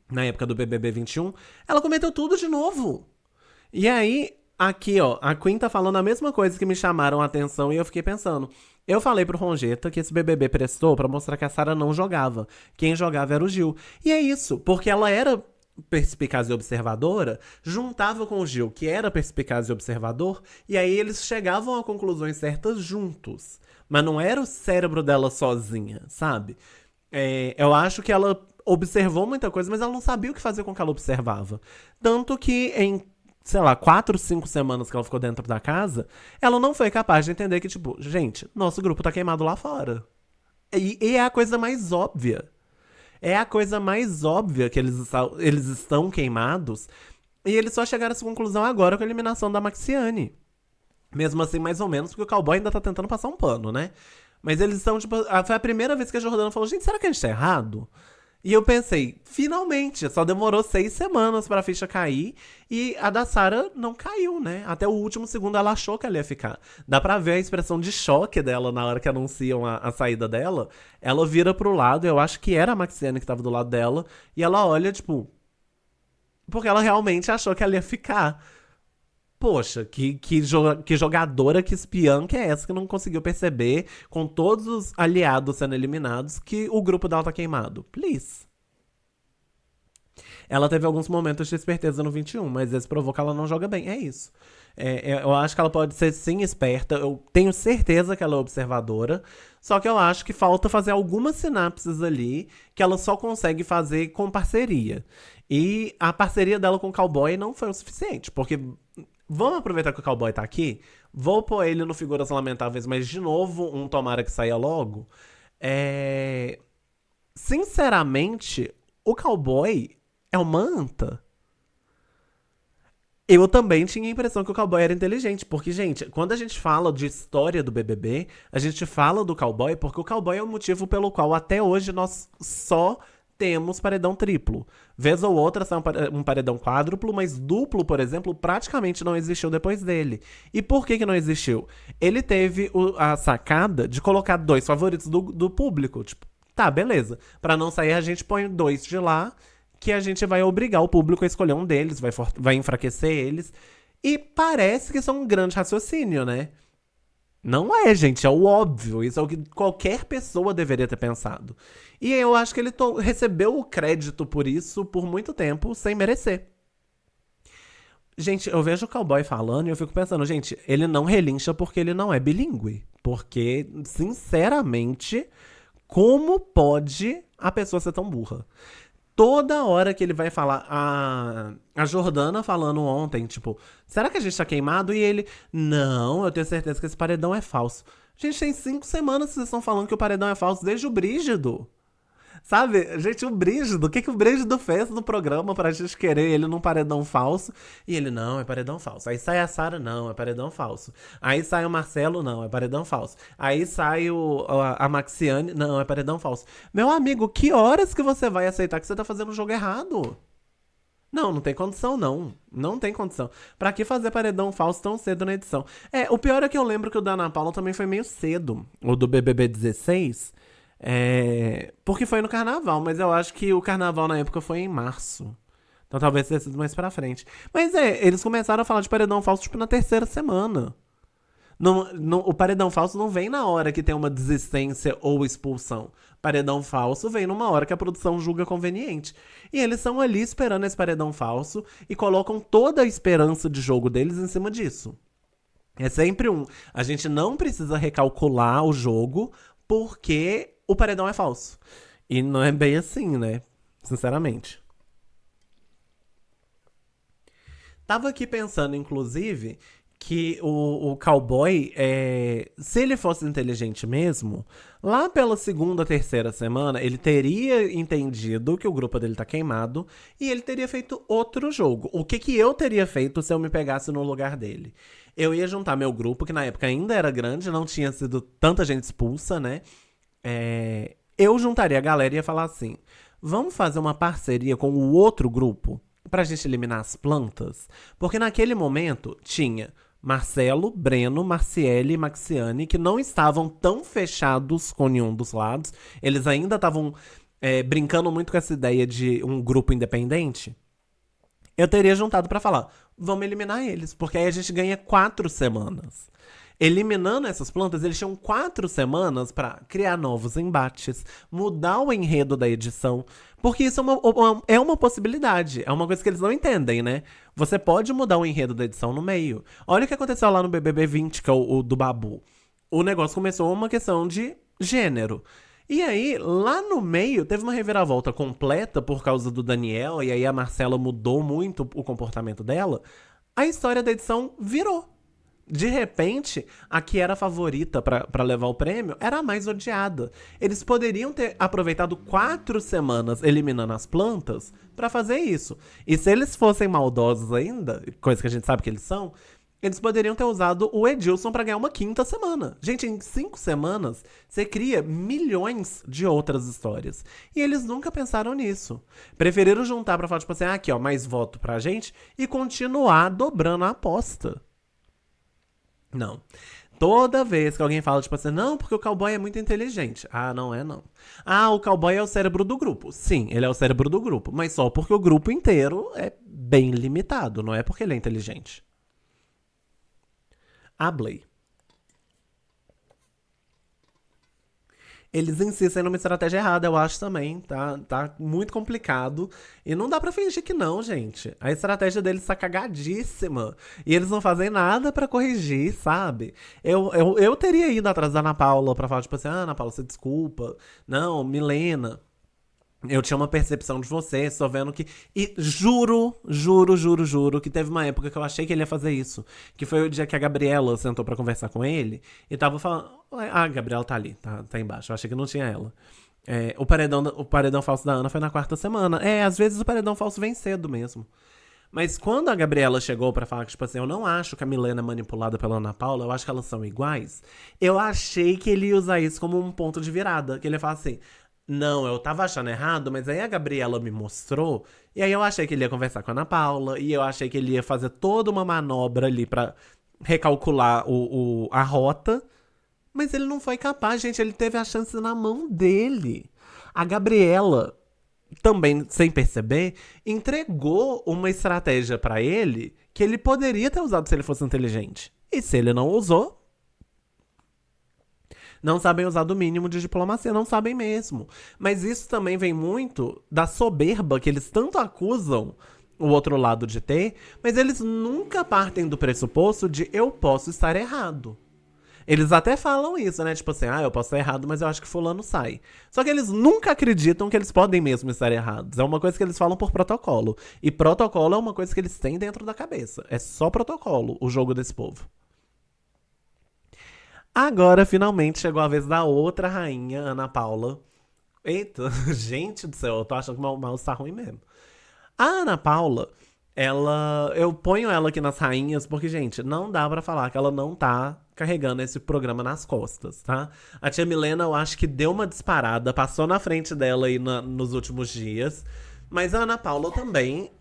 na época do BBB 21, ela cometeu tudo de novo. E aí, aqui, ó, a Queen tá falando a mesma coisa que me chamaram a atenção e eu fiquei pensando. Eu falei pro Rongeta que esse BBB prestou pra mostrar que a Sarah não jogava. Quem jogava era o Gil. E é isso, porque ela era perspicaz e observadora, juntava com o Gil, que era perspicaz e observador, e aí eles chegavam a conclusões certas juntos. Mas não era o cérebro dela sozinha, sabe? Eu acho que ela observou muita coisa, mas ela não sabia o que fazer com o que ela observava. Tanto que em, sei lá, 4, 5 semanas que ela ficou dentro da casa, ela não foi capaz de entender que, tipo, gente, nosso grupo tá queimado lá fora. E é a coisa mais óbvia. É a coisa mais óbvia que eles estão queimados. E eles só chegaram a essa conclusão agora com a eliminação da Maxiane. Mesmo assim, mais ou menos, porque o cowboy ainda tá tentando passar um pano, né? Mas eles estão, tipo. Foi a primeira vez que a Jordana falou: gente, será que a gente tá errado? E eu pensei, finalmente, só demorou 6 semanas pra ficha cair e a da Sarah não caiu, né? Até o último segundo ela achou que ela ia ficar. Dá pra ver a expressão de choque dela na hora que anunciam a saída dela. Ela vira pro lado, eu acho que era a Maxiane que tava do lado dela, e ela olha, tipo. Porque ela realmente achou que ela ia ficar. Poxa, que jogadora, que espiã que é essa que não conseguiu perceber, com todos os aliados sendo eliminados, que o grupo dela tá queimado? Please. Ela teve alguns momentos de esperteza no 21, mas esse provou que ela não joga bem. É isso. Eu acho que ela pode ser sim esperta. Eu tenho certeza que ela é observadora. Só que eu acho que falta fazer algumas sinapses ali que ela só consegue fazer com parceria. E a parceria dela com o cowboy não foi o suficiente. Porque vamos aproveitar que o cowboy tá aqui. Vou pôr ele no Figuras Lamentáveis, mas de novo, um tomara que saia logo. Sinceramente, o cowboy é uma anta. Eu também tinha a impressão que o cowboy era inteligente, porque, gente, quando a gente fala de história do BBB, a gente fala do cowboy porque o cowboy é o motivo pelo qual até hoje nós só temos paredão triplo. Vez ou outra sai um paredão quádruplo, mas duplo, por exemplo, praticamente não existiu depois dele. E por que não existiu? Ele teve a sacada de colocar dois favoritos do público. Tipo, tá, beleza. Pra não sair, a gente põe dois de lá, que a gente vai obrigar o público a escolher um deles, vai enfraquecer eles. E parece que isso é um grande raciocínio, né? Não é, gente, é o óbvio. Isso é o que qualquer pessoa deveria ter pensado. E eu acho que ele recebeu o crédito por isso por muito tempo, sem merecer. Gente, eu vejo o cowboy falando e eu fico pensando, gente, ele não relincha porque ele não é bilíngue. Porque, sinceramente, como pode a pessoa ser tão burra? Toda hora que ele vai falar, a Jordana falando ontem, tipo, será que a gente tá queimado? E ele, não, eu tenho certeza que esse paredão é falso. Gente, tem 5 semanas que vocês estão falando que o paredão é falso desde o Brígido. Sabe, gente, o Brígido, o que o Brígido fez no programa pra gente querer ele num paredão falso? E ele, não, é paredão falso. Aí sai a Sarah, não, é paredão falso. Aí sai o Marcelo, não, é paredão falso. Aí sai a Maxiane, não, é paredão falso. Meu amigo, que horas que você vai aceitar que você tá fazendo o jogo errado? Não, não tem condição, não. Não tem condição. Pra que fazer paredão falso tão cedo na edição? O pior é que eu lembro que o da Ana Paula também foi meio cedo. O do BBB 16. Porque foi no carnaval, mas eu acho que o carnaval na época foi em março. Então talvez tenha sido mais pra frente. Mas eles começaram a falar de paredão falso tipo na terceira semana. O paredão falso não vem na hora que tem uma desistência ou expulsão. Paredão falso vem numa hora que a produção julga conveniente. E eles estão ali esperando esse paredão falso e colocam toda a esperança de jogo deles em cima disso. É sempre a gente não precisa recalcular o jogo porque o paredão é falso. E não é bem assim, né? Sinceramente. Tava aqui pensando, inclusive, que o cowboy, se ele fosse inteligente mesmo, lá pela segunda, terceira semana, ele teria entendido que o grupo dele tá queimado e ele teria feito outro jogo. O que eu teria feito se eu me pegasse no lugar dele? Eu ia juntar meu grupo, que na época ainda era grande, não tinha sido tanta gente expulsa, né? Eu juntaria a galera e ia falar assim: vamos fazer uma parceria com o outro grupo pra gente eliminar as plantas? Porque naquele momento tinha Marcelo, Breno, Marciele e Maxiane, que não estavam tão fechados com nenhum dos lados. Eles ainda estavam brincando muito com essa ideia de um grupo independente. Eu teria juntado pra falar: vamos eliminar eles, porque aí a gente ganha 4 semanas. Eliminando essas plantas, eles tinham 4 semanas pra criar novos embates, mudar o enredo da edição, porque isso é uma possibilidade, é uma coisa que eles não entendem, né? Você pode mudar o enredo da edição no meio. Olha o que aconteceu lá no BBB 20, que é o do Babu. O negócio começou uma questão de gênero. E aí, lá no meio, teve uma reviravolta completa por causa do Daniel, e aí a Marcela mudou muito o comportamento dela. A história da edição virou. De repente, a que era a favorita pra levar o prêmio era a mais odiada. Eles poderiam ter aproveitado 4 semanas eliminando as plantas pra fazer isso. E se eles fossem maldosos ainda, coisa que a gente sabe que eles são, eles poderiam ter usado o Edilson pra ganhar uma 5ª semana. Gente, em 5 semanas, você cria milhões de outras histórias. E eles nunca pensaram nisso. Preferiram juntar pra falar, tipo assim, aqui ó, mais voto pra gente, e continuar dobrando a aposta. Não. Toda vez que alguém fala, tipo assim, não, porque o cowboy é muito inteligente. Ah, não é não. Ah, o cowboy é o cérebro do grupo. Sim, ele é o cérebro do grupo. Mas só porque o grupo inteiro é bem limitado. Não é porque ele é inteligente. Abley. Eles insistem numa estratégia errada, eu acho também. Tá muito complicado. E não dá pra fingir que não, gente. A estratégia deles tá cagadíssima. E eles não fazem nada pra corrigir, sabe? Eu teria ido atrás da Ana Paula pra falar, tipo assim, ah, Ana Paula, você desculpa. Não, Milena. Eu tinha uma percepção de você, só vendo que. E juro, que teve uma época que eu achei que ele ia fazer isso. Que foi o dia que a Gabriela sentou pra conversar com ele e tava falando. Ah, a Gabriela tá ali, tá embaixo. Eu achei que não tinha ela. O paredão falso da Ana foi na 4ª semana. Às vezes o paredão falso vem cedo mesmo. Mas quando a Gabriela chegou pra falar que, tipo assim, eu não acho que a Milena é manipulada pela Ana Paula, eu acho que elas são iguais, eu achei que ele ia usar isso como um ponto de virada. Que ele ia falar assim: não, eu tava achando errado, mas aí a Gabriela me mostrou. E aí eu achei que ele ia conversar com a Ana Paula. E eu achei que ele ia fazer toda uma manobra ali pra recalcular a rota. Mas ele não foi capaz, gente. Ele teve a chance na mão dele. A Gabriela, também sem perceber, entregou uma estratégia pra ele que ele poderia ter usado se ele fosse inteligente. E se ele não usou, não sabem usar do mínimo de diplomacia, não sabem mesmo. Mas isso também vem muito da soberba que eles tanto acusam o outro lado de ter, mas eles nunca partem do pressuposto de eu posso estar errado. Eles até falam isso, né? Tipo assim, ah, eu posso estar errado, mas eu acho que fulano sai. Só que eles nunca acreditam que eles podem mesmo estar errados. É uma coisa que eles falam por protocolo. E protocolo é uma coisa que eles têm dentro da cabeça. É só protocolo, o jogo desse povo. Agora, finalmente, chegou a vez da outra rainha, Ana Paula. Eita, gente do céu, eu tô achando que o mouse tá ruim mesmo. A Ana Paula, ela. Eu ponho ela aqui nas rainhas porque, gente, não dá pra falar que ela não tá carregando esse programa nas costas, tá? A tia Milena, eu acho que deu uma disparada, passou na frente dela aí nos últimos dias. Mas a Ana Paula também.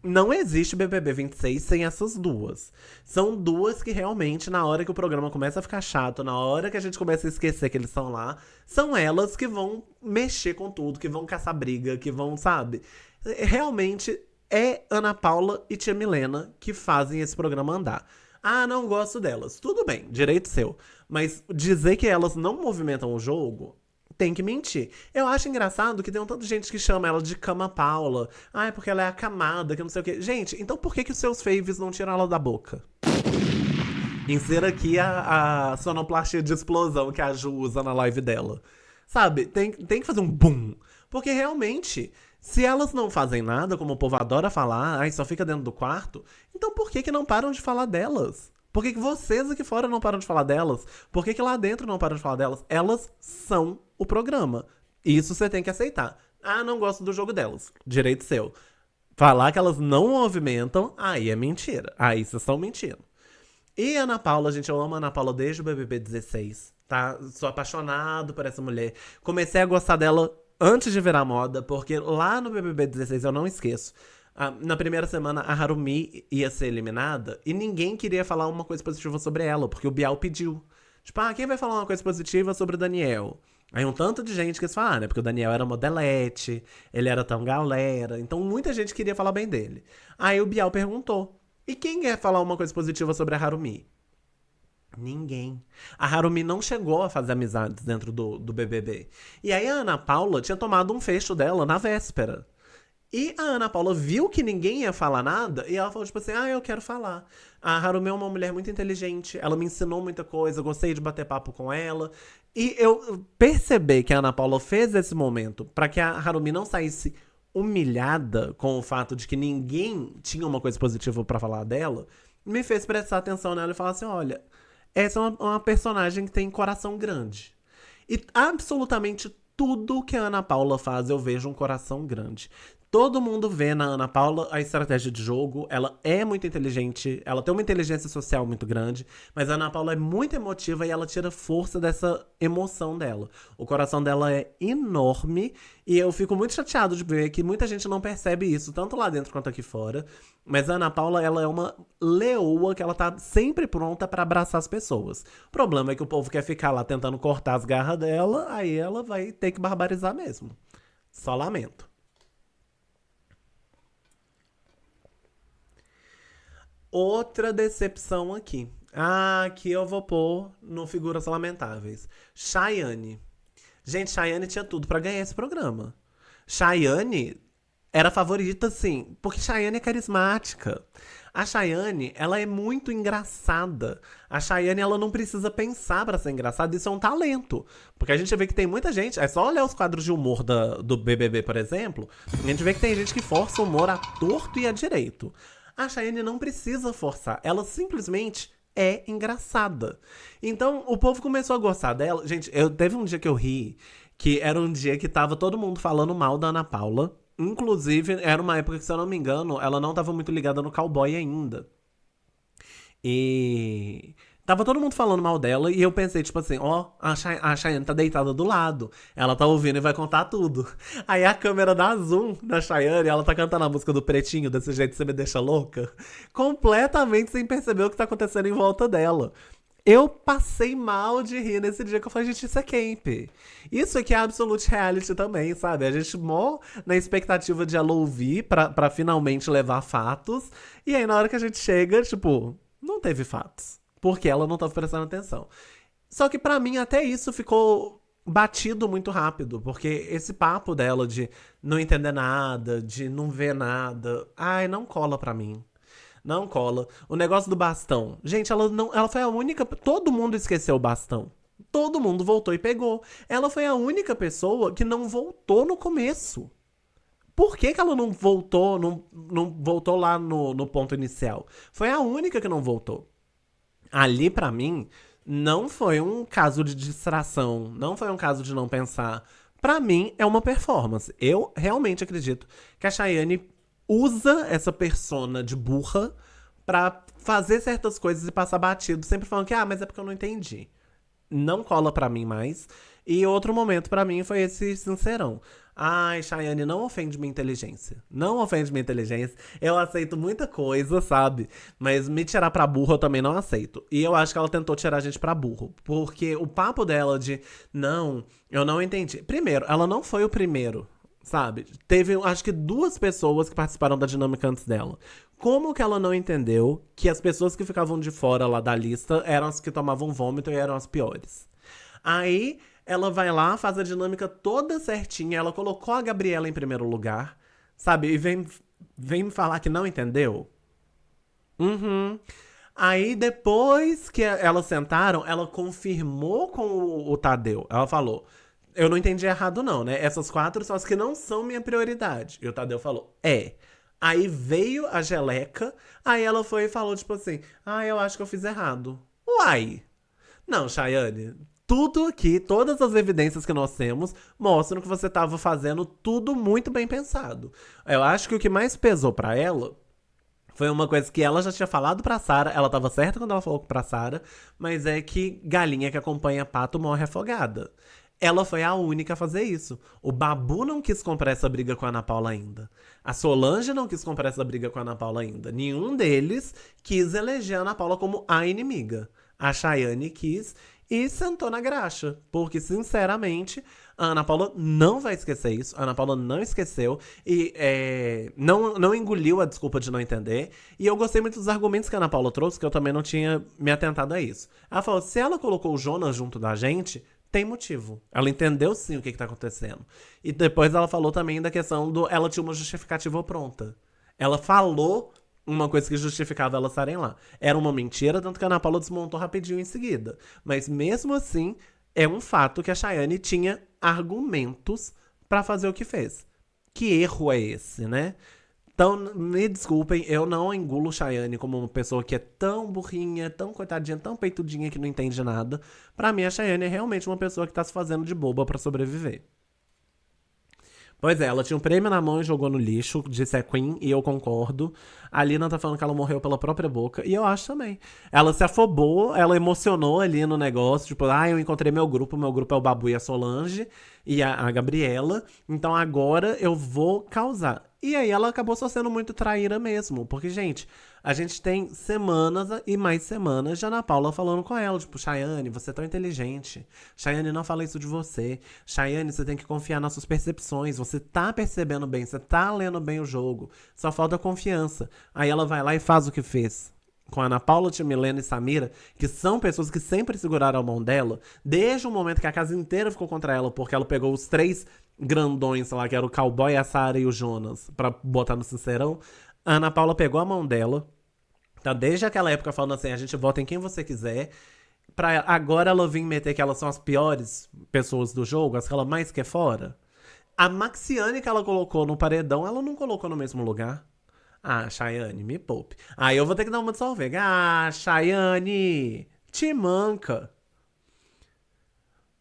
Não existe BBB 26 sem essas duas. São duas que realmente, na hora que o programa começa a ficar chato, na hora que a gente começa a esquecer que eles estão lá, são elas que vão mexer com tudo, que vão caçar briga, que vão, sabe? Realmente é Ana Paula e tia Milena que fazem esse programa andar. Ah, não gosto delas. Tudo bem, direito seu. Mas dizer que elas não movimentam o jogo, tem que mentir. Eu acho engraçado que tem um tanto de gente que chama ela de Cama Paula. Ah, é porque ela é acamada, que não sei o quê. Gente, então por que os seus faves não tiram ela da boca? Insira aqui a sonoplastia de explosão que a Ju usa na live dela. Sabe, tem que fazer um boom. Porque realmente, se elas não fazem nada, como o povo adora falar, ai, só fica dentro do quarto, então por que não param de falar delas? Por que vocês aqui fora não param de falar delas? Por que lá dentro não param de falar delas? Elas são o programa. Isso você tem que aceitar. Ah, não gosto do jogo delas. Direito seu. Falar que elas não movimentam, aí é mentira. Aí vocês estão mentindo. E a Ana Paula, gente, eu amo a Ana Paula desde o BBB 16, tá? Sou apaixonado por essa mulher. Comecei a gostar dela antes de virar moda, porque lá no BBB 16, eu não esqueço, na primeira semana a Harumi ia ser eliminada e ninguém queria falar uma coisa positiva sobre ela, porque o Bial pediu. Tipo, quem vai falar uma coisa positiva sobre o Daniel? Aí um tanto de gente quis falar, né? Porque o Daniel era modelete, ele era tão galera, então muita gente queria falar bem dele. Aí o Bial perguntou: e quem quer falar uma coisa positiva sobre a Harumi? Ninguém. A Harumi não chegou a fazer amizades dentro do BBB. E aí a Ana Paula tinha tomado um fecho dela na véspera. E a Ana Paula viu que ninguém ia falar nada e ela falou tipo assim, eu quero falar. A Harumi é uma mulher muito inteligente, ela me ensinou muita coisa, gostei de bater papo com ela. E eu percebi que a Ana Paula fez esse momento pra que a Harumi não saísse humilhada com o fato de que ninguém tinha uma coisa positiva pra falar dela, me fez prestar atenção nela e falar assim, olha, essa é uma personagem que tem coração grande. E absolutamente tudo que a Ana Paula faz, eu vejo um coração grande. Todo mundo vê na Ana Paula a estratégia de jogo, ela é muito inteligente, ela tem uma inteligência social muito grande, mas a Ana Paula é muito emotiva e ela tira força dessa emoção dela. O coração dela é enorme e eu fico muito chateado de ver que muita gente não percebe isso, tanto lá dentro quanto aqui fora. Mas a Ana Paula, ela é uma leoa que ela tá sempre pronta pra abraçar as pessoas. O problema é que o povo quer ficar lá tentando cortar as garras dela, aí ela vai ter que barbarizar mesmo. Só lamento. Outra decepção aqui. Aqui eu vou pôr no Figuras Lamentáveis. Chayane. Gente, Chayane tinha tudo pra ganhar esse programa. Chayane era favorita, sim, porque Chayane é carismática. A Chayane, ela é muito engraçada. A Chayane, ela não precisa pensar pra ser engraçada. Isso é um talento. Porque a gente vê que tem muita gente... É só olhar os quadros de humor do BBB, por exemplo. A gente vê que tem gente que força o humor a torto e a direito. A Chayane não precisa forçar. Ela simplesmente é engraçada. Então, o povo começou a gostar dela. Gente, teve um dia que eu ri, que era um dia que tava todo mundo falando mal da Ana Paula. Inclusive, era uma época que, se eu não me engano, ela não tava muito ligada no cowboy ainda. E tava todo mundo falando mal dela e eu pensei, tipo assim, a Chayane tá deitada do lado. Ela tá ouvindo e vai contar tudo. Aí a câmera dá zoom na Chayane, ela tá cantando a música do Pretinho, desse jeito você me deixa louca. Completamente sem perceber o que tá acontecendo em volta dela. Eu passei mal de rir nesse dia que eu falei, gente, isso é camp. Isso aqui é absolute reality também, sabe? A gente mó na expectativa de ela ouvir pra finalmente levar fatos. E aí na hora que a gente chega, tipo, não teve fatos. Porque ela não tava prestando atenção. Só que pra mim até isso ficou batido muito rápido. Porque esse papo dela de não entender nada, de não ver nada, não cola pra mim. Não cola. O negócio do bastão. Gente, ela foi a única. Todo mundo esqueceu o bastão. Todo mundo voltou e pegou. Ela foi a única pessoa que não voltou no começo. Por que ela não voltou, não voltou lá no ponto inicial? Foi a única que não voltou. Ali, pra mim, não foi um caso de distração. Não foi um caso de não pensar. Pra mim, é uma performance. Eu realmente acredito que a Chayane usa essa persona de burra pra fazer certas coisas e passar batido, sempre falando que, mas é porque eu não entendi. Não cola pra mim mais. E outro momento pra mim foi esse sincerão. Ai, Chayane, não ofende minha inteligência. Não ofende minha inteligência. Eu aceito muita coisa, sabe? Mas me tirar pra burro eu também não aceito. E eu acho que ela tentou tirar a gente pra burro. Porque o papo dela de, não, eu não entendi. Primeiro, ela não foi o primeiro sabe? Teve, acho que duas pessoas que participaram da dinâmica antes dela. Como que ela não entendeu que as pessoas que ficavam de fora lá da lista eram as que tomavam vômito e eram as piores? Aí ela vai lá, faz a dinâmica toda certinha, ela colocou a Gabriela em primeiro lugar, sabe? E vem me falar que não entendeu? Uhum. Aí depois que elas sentaram, ela confirmou com o Tadeu. Ela falou: Eu não entendi errado, não, né? Essas quatro são as que não são minha prioridade. E o Tadeu falou: É. Aí veio a geleca, aí ela foi e falou, tipo assim: Ah, eu acho que eu fiz errado. Uai! Não, Chayane. Tudo aqui, todas as evidências que nós temos mostram que você estava fazendo tudo muito bem pensado. Eu acho que o que mais pesou pra ela foi uma coisa que ela já tinha falado pra Sarah, ela tava certa quando ela falou pra Sarah, mas é que galinha que acompanha pato morre afogada. Ela foi a única a fazer isso. O Babu não quis comprar essa briga com a Ana Paula ainda. A Solange não quis comprar essa briga com a Ana Paula ainda. Nenhum deles quis eleger a Ana Paula como a inimiga. A Chayane quis e sentou na graxa. Porque, sinceramente, a Ana Paula não vai esquecer isso. A Ana Paula não esqueceu e não engoliu a desculpa de não entender. E eu gostei muito dos argumentos que a Ana Paula trouxe, que eu também não tinha me atentado a isso. Ela falou: se ela colocou o Jonas junto da gente, tem motivo. Ela entendeu sim o que tá acontecendo. E depois ela falou também da questão do. Ela tinha uma justificativa pronta. Ela falou uma coisa que justificava elas estarem lá. Era uma mentira, tanto que a Ana Paula desmontou rapidinho em seguida. Mas mesmo assim, é um fato que a Chayane tinha argumentos pra fazer o que fez. Que erro é esse, né? Então, me desculpem, eu não engulo Chayane como uma pessoa que é tão burrinha, tão coitadinha, tão peitudinha que não entende nada. Pra mim, a Chayane é realmente uma pessoa que tá se fazendo de boba pra sobreviver. Pois é, ela tinha um prêmio na mão e jogou no lixo, disse a Queen, e eu concordo. A Lina tá falando que ela morreu pela própria boca, e eu acho também. Ela se afobou, ela emocionou ali no negócio, tipo, eu encontrei meu grupo é o Babu e a Solange, e a Gabriela, então agora eu vou causar. E aí ela acabou só sendo muito traíra mesmo, porque, gente, a gente tem semanas e mais semanas de Ana Paula falando com ela, tipo, Chayane, você é tão inteligente. Chayane, não fala isso de você. Chayane, você tem que confiar nas suas percepções. Você tá percebendo bem, você tá lendo bem o jogo. Só falta confiança. Aí ela vai lá e faz o que fez. Com a Ana Paula, Tia Milena e Samira, que são pessoas que sempre seguraram a mão dela, desde o momento que a casa inteira ficou contra ela, porque ela pegou os três grandões lá, que era o cowboy, a Sarah e o Jonas, pra botar no sincerão. A Ana Paula pegou a mão dela, tá desde aquela época falando assim: a gente vota em quem você quiser. Pra agora ela vir meter que elas são as piores pessoas do jogo, as que ela mais quer fora. A Maxiane que ela colocou no paredão, ela não colocou no mesmo lugar. Ah, Chayane, me poupe. Aí eu vou ter que dar uma de Solvega. Ah, Chayane, te manca.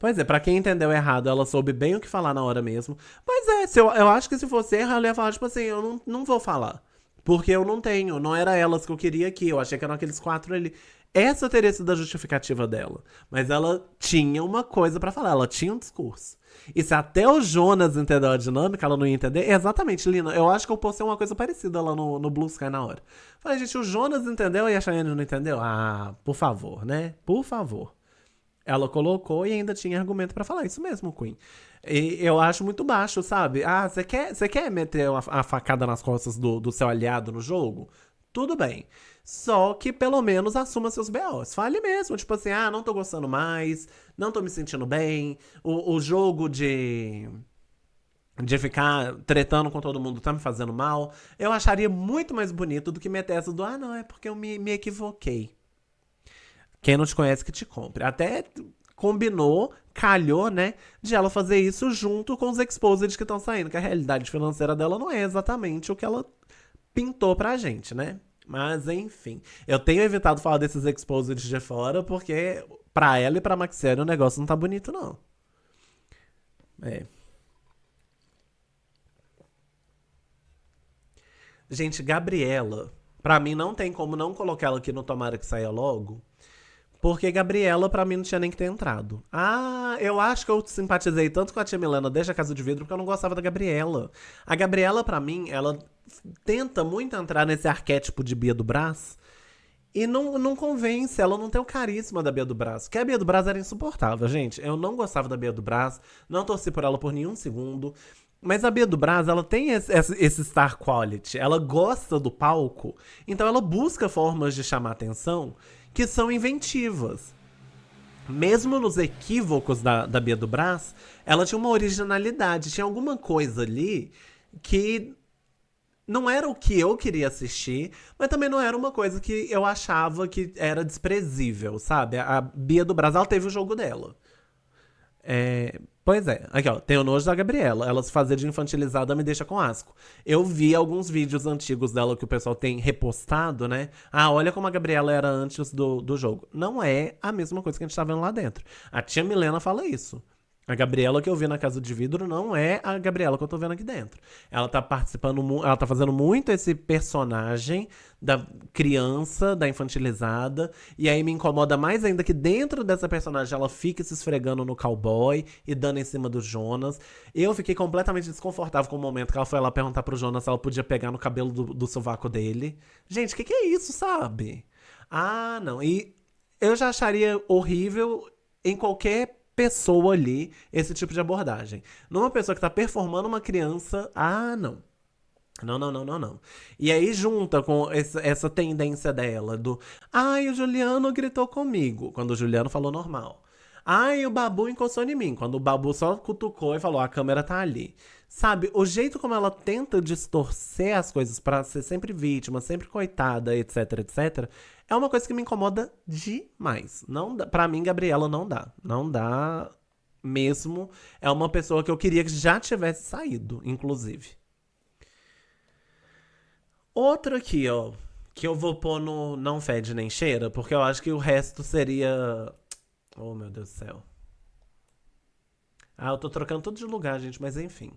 Pois é, pra quem entendeu errado, ela soube bem o que falar na hora mesmo. Mas é, eu acho que se fosse erro, ela ia falar, tipo assim, eu não vou falar. Porque eu não tenho, não era elas que eu queria aqui, eu achei que eram aqueles quatro ali. Essa teria sido a justificativa dela. Mas ela tinha uma coisa pra falar, ela tinha um discurso. E se até o Jonas entendeu a dinâmica, ela não ia entender. Exatamente, Lina, eu acho que eu postei uma coisa parecida lá no Blue Sky na hora. Falei, gente, o Jonas entendeu e a Cheyenne não entendeu? Ah, por favor, né? Por favor. Ela colocou e ainda tinha argumento pra falar isso mesmo, Queen. E eu acho muito baixo, sabe? Ah, você quer meter a facada nas costas do seu aliado no jogo? Tudo bem. Só que pelo menos assuma seus BOs. Fale mesmo, tipo assim, não tô gostando mais, não tô me sentindo bem. O jogo de ficar tretando com todo mundo tá me fazendo mal. Eu acharia muito mais bonito do que meter essa do, não, é porque eu me equivoquei. Quem não te conhece que te compre. Até combinou, calhou, né, de ela fazer isso junto com os exposed que estão saindo, que a realidade financeira dela não é exatamente o que ela pintou pra gente, né? Mas enfim, eu tenho evitado falar desses exposed de fora porque pra ela e pra Maxiane o negócio não tá bonito não. É. Gente, Gabriela, pra mim não tem como não colocar ela aqui no Tomara que saia logo. Porque Gabriela, pra mim, não tinha nem que ter entrado. Eu acho que eu simpatizei tanto com a tia Milena desde a Casa de Vidro porque eu não gostava da Gabriela. A Gabriela, pra mim, ela tenta muito entrar nesse arquétipo de Bia do Brás e não convence, ela não tem o carisma da Bia do Brás. Porque a Bia do Brás era insuportável, gente. Eu não gostava da Bia do Brás, não torci por ela por nenhum segundo. Mas a Bia do Brás, ela tem esse star quality. Ela gosta do palco. Então ela busca formas de chamar atenção que são inventivas. Mesmo nos equívocos da Bia do Brás, ela tinha uma originalidade. Tinha alguma coisa ali que não era o que eu queria assistir, mas também não era uma coisa que eu achava que era desprezível, sabe? A Bia do Brás, ela teve o jogo dela. Pois é, aqui ó, tenho nojo da Gabriela. Ela se fazer de infantilizada me deixa com asco. Eu vi alguns vídeos antigos dela que o pessoal tem repostado, né? Ah, olha como a Gabriela era antes do jogo. Não é a mesma coisa que a gente tá vendo lá dentro. A tia Milena fala isso. A Gabriela que eu vi na Casa de Vidro não é a Gabriela que eu tô vendo aqui dentro. Ela tá participando, ela tá fazendo muito esse personagem da criança, da infantilizada. E aí me incomoda mais ainda que dentro dessa personagem ela fica se esfregando no cowboy e dando em cima do Jonas. Eu fiquei completamente desconfortável com o momento que ela foi lá perguntar pro Jonas se ela podia pegar no cabelo do sovaco dele. Gente, o que é isso, sabe? Ah, não. E eu já acharia horrível em qualquer pessoa ali esse tipo de abordagem. Numa pessoa que tá performando uma criança, ah, não. Não, não, não, não, não. E aí junta com essa tendência dela do ai, o Juliano gritou comigo, quando o Juliano falou normal. Ai, o Babu encostou em mim, quando o Babu só cutucou e falou a câmera tá ali. Sabe, o jeito como ela tenta distorcer as coisas pra ser sempre vítima, sempre coitada, etc, etc, é uma coisa que me incomoda demais. Não dá, pra mim, Gabriela, não dá. Não dá mesmo. É uma pessoa que eu queria que já tivesse saído, inclusive. Outro aqui, ó, que eu vou pôr no não fede nem cheira, porque eu acho que o resto seria. Oh, meu Deus do céu. Ah, eu tô trocando tudo de lugar, gente, mas enfim.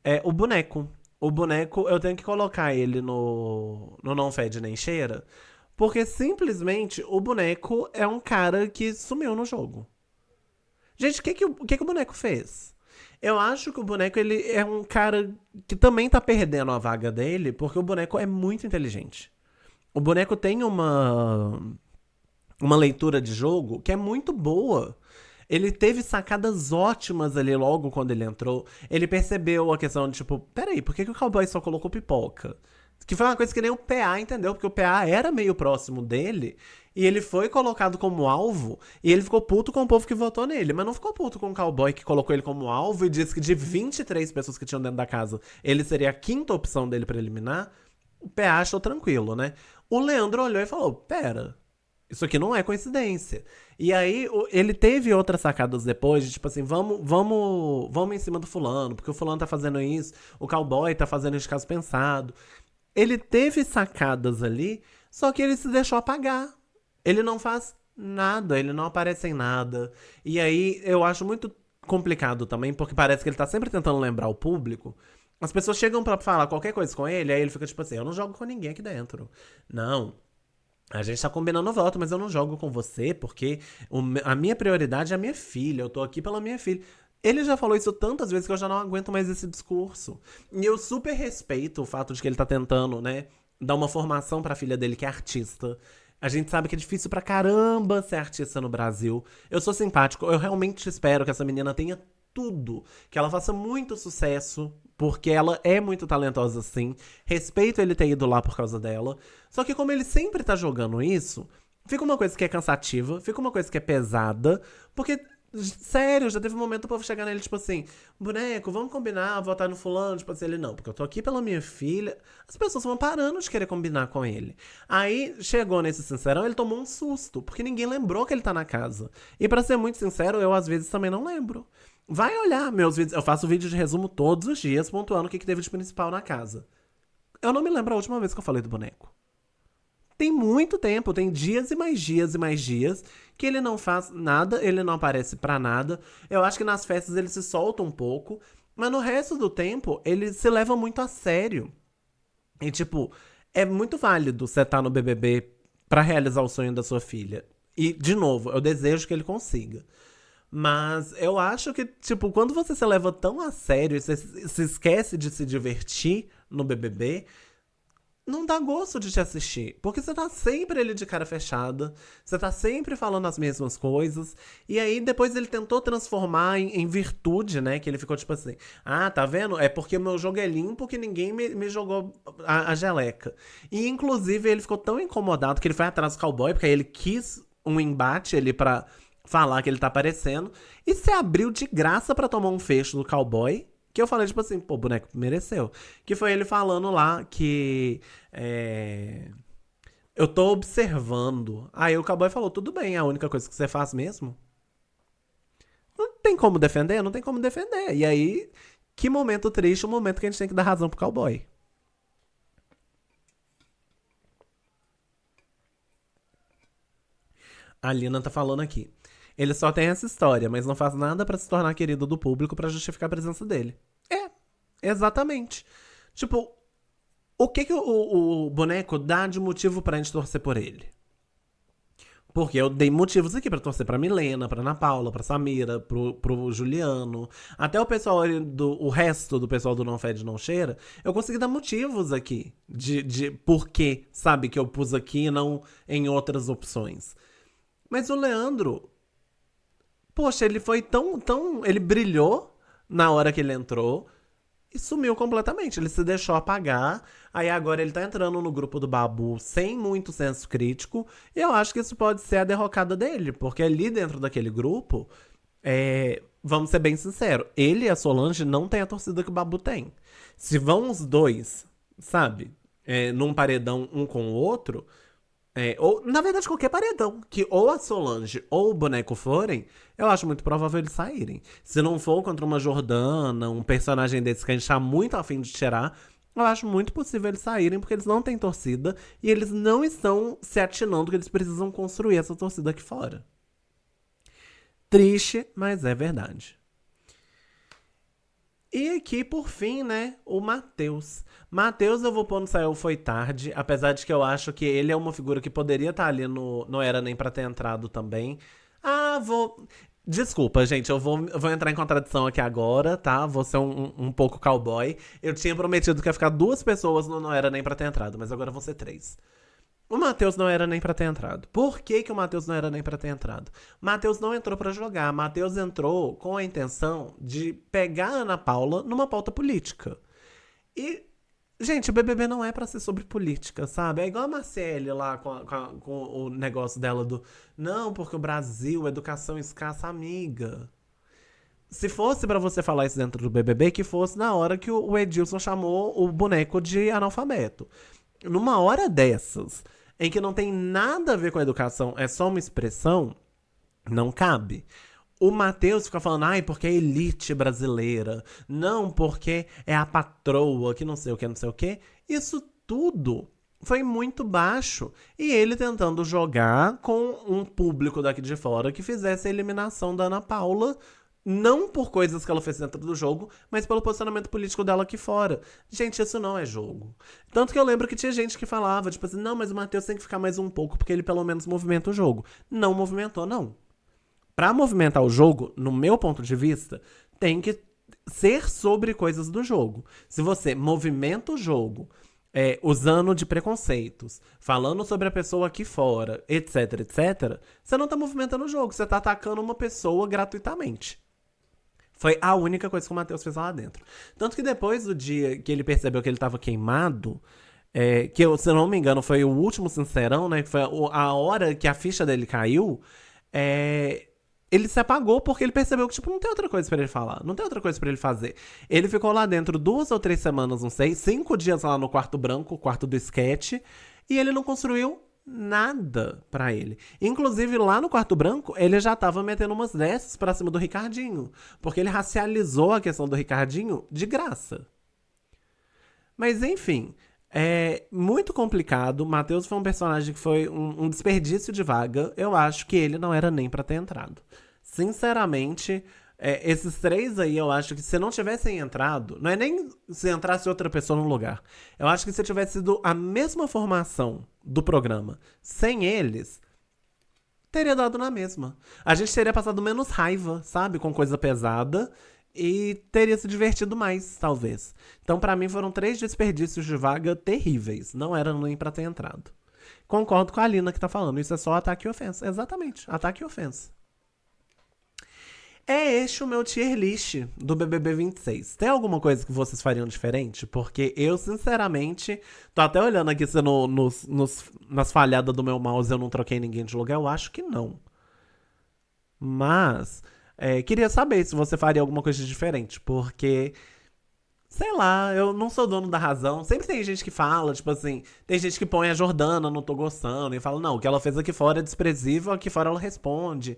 É o boneco. O boneco, eu tenho que colocar ele no não fede nem cheira, porque simplesmente o boneco é um cara que sumiu no jogo. Gente, o que que o boneco fez? Eu acho que o boneco ele é um cara que também tá perdendo a vaga dele, porque o boneco é muito inteligente. O boneco tem uma leitura de jogo que é muito boa. Ele teve sacadas ótimas ali logo quando ele entrou. Ele percebeu a questão de tipo, peraí, por que o cowboy só colocou pipoca? Que foi uma coisa que nem o PA entendeu, porque o PA era meio próximo dele e ele foi colocado como alvo e ele ficou puto com o povo que votou nele, mas não ficou puto com o cowboy que colocou ele como alvo e disse que de 23 pessoas que tinham dentro da casa, ele seria a quinta opção dele pra eliminar. O PA achou tranquilo, né? O Leandro olhou e falou: pera, isso aqui não é coincidência. E aí, ele teve outras sacadas depois, de tipo assim, vamos em cima do fulano, porque o fulano tá fazendo isso, o cowboy tá fazendo isso de caso pensado. Ele teve sacadas ali, só que ele se deixou apagar. Ele não faz nada, ele não aparece em nada. E aí, eu acho muito complicado também, porque parece que ele tá sempre tentando lembrar o público. As pessoas chegam pra falar qualquer coisa com ele, aí ele fica tipo assim, eu não jogo com ninguém aqui dentro. Não, a gente tá combinando voto, mas eu não jogo com você porque a minha prioridade é a minha filha. Eu tô aqui pela minha filha. Ele já falou isso tantas vezes que eu já não aguento mais esse discurso. E eu super respeito o fato de que ele tá tentando, né, dar uma formação pra filha dele que é artista. A gente sabe que é difícil pra caramba ser artista no Brasil. Eu sou simpático, eu realmente espero que essa menina tenha tudo, que ela faça muito sucesso, porque ela é muito talentosa sim. Respeito ele ter ido lá por causa dela. Só que como ele sempre tá jogando isso, fica uma coisa que é cansativa, fica uma coisa que é pesada, porque sério, já teve um momento do povo chegar nele, tipo assim, boneco, vamos combinar, votar no fulano, tipo assim, ele não, porque eu tô aqui pela minha filha. As pessoas vão parando de querer combinar com ele. Aí, chegou nesse Sincerão, ele tomou um susto, porque ninguém lembrou que ele tá na casa. E pra ser muito sincero, eu às vezes também não lembro. Vai olhar meus vídeos, eu faço vídeo de resumo todos os dias, pontuando o que teve de principal na casa. Eu não me lembro a última vez que eu falei do boneco. Tem muito tempo, tem dias e mais dias e mais dias que ele não faz nada, ele não aparece pra nada. Eu acho que nas festas ele se solta um pouco, mas no resto do tempo ele se leva muito a sério. E tipo, é muito válido você estar no BBB pra realizar o sonho da sua filha. E, de novo, eu desejo que ele consiga. Mas eu acho que, tipo, quando você se leva tão a sério e você se esquece de se divertir no BBB, não dá gosto de te assistir. Porque você tá sempre ele de cara fechada, você tá sempre falando as mesmas coisas. E aí depois ele tentou transformar em virtude, né? Que ele ficou tipo assim: ah, tá vendo? É porque o meu jogo é limpo que ninguém me jogou a geleca. E inclusive ele ficou tão incomodado que ele foi atrás do cowboy, porque aí ele quis um embate ali pra falar que ele tá aparecendo. E se abriu de graça pra tomar um fecho do cowboy. Que eu falei, tipo assim, pô, o boneco mereceu. Que foi ele falando lá que. é, eu tô observando. Aí o cowboy falou: tudo bem, é a única coisa que você faz mesmo. Não tem como defender? Não tem como defender. E aí, que momento triste, o momento que a gente tem que dar razão pro cowboy. A Lina tá falando aqui. Ele só tem essa história, mas não faz nada pra se tornar querido do público pra justificar a presença dele. É, exatamente. Tipo, o que, que o boneco dá de motivo pra gente torcer por ele? Porque eu dei motivos aqui pra torcer pra Milena, pra Ana Paula, pra Samira, pro Juliano. Até o pessoal o resto do pessoal do Não Fede Não Cheira, eu consegui dar motivos aqui de por que, sabe, que eu pus aqui e não em outras opções. Mas o Leandro, poxa, ele foi tão. Ele brilhou na hora que ele entrou e sumiu completamente. Ele se deixou apagar. Aí agora ele tá entrando no grupo do Babu sem muito senso crítico. E eu acho que isso pode ser a derrocada dele. Porque ali dentro daquele grupo, vamos ser bem sinceros, ele e a Solange não tem a torcida que o Babu tem. Se vão os dois, sabe, num paredão um com o outro. Ou, na verdade, qualquer paredão. Que ou a Solange ou o boneco forem, eu acho muito provável eles saírem. Se não for contra uma Jordana, um personagem desse que a gente tá muito afim de tirar, eu acho muito possível eles saírem, porque eles não têm torcida e eles não estão se atinando que eles precisam construir essa torcida aqui fora. Triste, mas é verdade. E aqui, por fim, né, o Matheus. Matheus eu vou pôr no Saiu Foi Tarde, apesar de que eu acho que ele é uma figura que poderia estar ali no Não Era Nem Pra Ter Entrado também. Ah, vou... Desculpa, gente, eu vou entrar em contradição aqui agora, tá? Vou ser um pouco cowboy. Eu tinha prometido que ia ficar duas pessoas no Não Era Nem Pra Ter Entrado, mas agora vão ser três. O Matheus não era nem pra ter entrado. Por que, que o Matheus não era nem pra ter entrado? Matheus não entrou pra jogar. Matheus entrou com a intenção de pegar a Ana Paula numa pauta política. E, gente, o BBB não é pra ser sobre política, sabe? É igual a Marcele lá com o negócio dela do não, porque o Brasil, educação escassa, amiga. Se fosse pra você falar isso dentro do BBB, que fosse na hora que o Edilson chamou o boneco de analfabeto. Numa hora dessas, em que não tem nada a ver com a educação, é só uma expressão, não cabe. O Matheus fica falando, ai, porque é a elite brasileira. Não, porque é a patroa, que não sei o que, não sei o que. Isso tudo foi muito baixo. E ele tentando jogar com um público daqui de fora que fizesse a eliminação da Ana Paula. Não por coisas que ela fez dentro do jogo, mas pelo posicionamento político dela aqui fora. Gente, isso não é jogo. Tanto que eu lembro que tinha gente que falava, tipo assim, não, mas o Matheus tem que ficar mais um pouco, porque ele pelo menos movimenta o jogo. Não movimentou, não. Pra movimentar o jogo, no meu ponto de vista, tem que ser sobre coisas do jogo. Se você movimenta o jogo, usando de preconceitos, falando sobre a pessoa aqui fora, etc, etc, você não tá movimentando o jogo, você tá atacando uma pessoa gratuitamente. Foi a única coisa que o Matheus fez lá dentro. Tanto que depois do dia que ele percebeu que ele tava queimado, que se eu não me engano foi o último Sincerão, né? Que foi a hora que a ficha dele caiu, ele se apagou porque ele percebeu que, tipo, não tem outra coisa pra ele falar, não tem outra coisa pra ele fazer. Ele ficou lá dentro 2 ou 3 semanas, não sei, 5 dias lá no quarto branco, quarto do sketch, e ele não construiu nada pra ele. Inclusive, lá no quarto branco, ele já tava metendo umas dessas pra cima do Ricardinho, porque ele racializou a questão do Ricardinho de graça. Mas enfim, é muito complicado. Matheus foi um personagem que foi um desperdício de vaga. Eu acho que ele não era nem pra ter entrado. Sinceramente, esses três aí, eu acho que se não tivessem entrado, não é nem se entrasse outra pessoa no lugar. Eu acho que se tivesse sido a mesma formação do programa sem eles, teria dado na mesma. A gente teria passado menos raiva, sabe? Com coisa pesada. e teria se divertido mais, talvez. Então, pra mim, foram 3 desperdícios de vaga terríveis. Não era nem pra ter entrado. Concordo com a Alina que tá falando. Isso é só ataque e ofensa. Exatamente, ataque e ofensa. É este o meu tier list do BBB 26. Tem alguma coisa que vocês fariam diferente? Porque eu, sinceramente, tô até olhando aqui se nas falhadas do meu mouse eu não troquei ninguém de lugar. Eu acho que não. Mas, queria saber se você faria alguma coisa diferente. Porque, sei lá, eu não sou dono da razão. Sempre tem gente que fala, tipo assim, tem gente que põe a Jordana, não tô gostando, e fala, não, o que ela fez aqui fora é desprezível, aqui fora ela responde.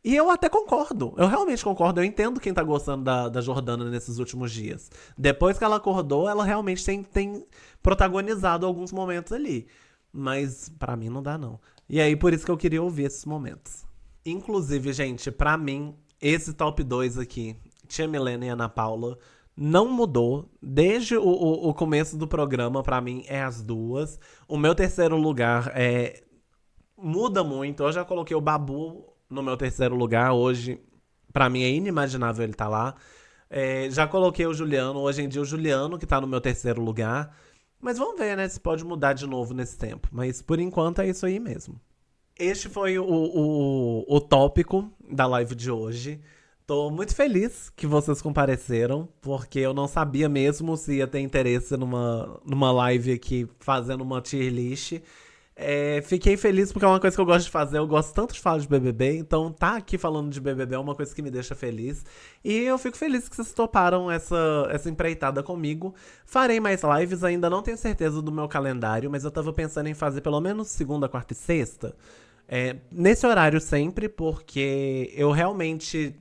E eu até concordo, eu realmente concordo, eu entendo quem tá gostando da Jordana nesses últimos dias. Depois que ela acordou, ela realmente tem protagonizado alguns momentos ali. Mas pra mim não dá, não. E aí, por isso que eu queria ouvir esses momentos. Inclusive, gente, pra mim, esse top 2 aqui, Tia Milena e Ana Paula, não mudou. Desde o começo do programa, pra mim, é as duas. O meu terceiro lugar muda muito. Eu já coloquei o Babu no meu terceiro lugar. Hoje, pra mim, é inimaginável ele estar lá. Já coloquei o Juliano. Hoje em dia, o Juliano, que tá no meu terceiro lugar. Mas vamos ver, né, se pode mudar de novo nesse tempo. Mas, por enquanto, é isso aí mesmo. Este foi o tópico da live de hoje. Tô muito feliz que vocês compareceram, porque eu não sabia mesmo se ia ter interesse numa live aqui fazendo uma tier list. Fiquei feliz porque é uma coisa que eu gosto de fazer. Eu gosto tanto de falar de BBB, então tá aqui falando de BBB é uma coisa que me deixa feliz. E eu fico feliz que vocês toparam essa empreitada comigo. Farei mais lives, ainda não tenho certeza do meu calendário, mas eu tava pensando em fazer pelo menos segunda, quarta e sexta. Nesse horário sempre, porque eu realmente,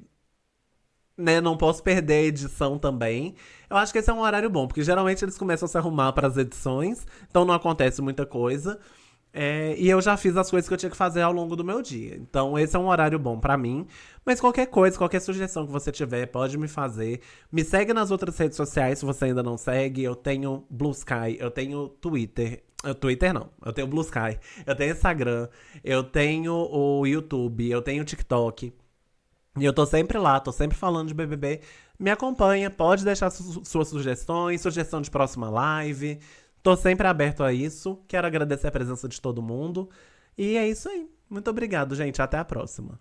né, não posso perder a edição também. Eu acho que esse é um horário bom, porque geralmente eles começam a se arrumar para as edições, então não acontece muita coisa. E eu já fiz as coisas que eu tinha que fazer ao longo do meu dia. Então esse é um horário bom pra mim. Mas qualquer coisa, qualquer sugestão que você tiver, pode me fazer. Me segue nas outras redes sociais se você ainda não segue. Eu tenho Blue Sky, eu tenho Twitter. Twitter não, eu tenho Blue Sky, eu tenho Instagram, eu tenho o YouTube, eu tenho o TikTok. E eu tô sempre lá, tô sempre falando de BBB. Me acompanha, pode deixar suas sugestões, sugestão de próxima live. Tô sempre aberto a isso. Quero agradecer a presença de todo mundo. E é isso aí. Muito obrigado, gente. Até a próxima.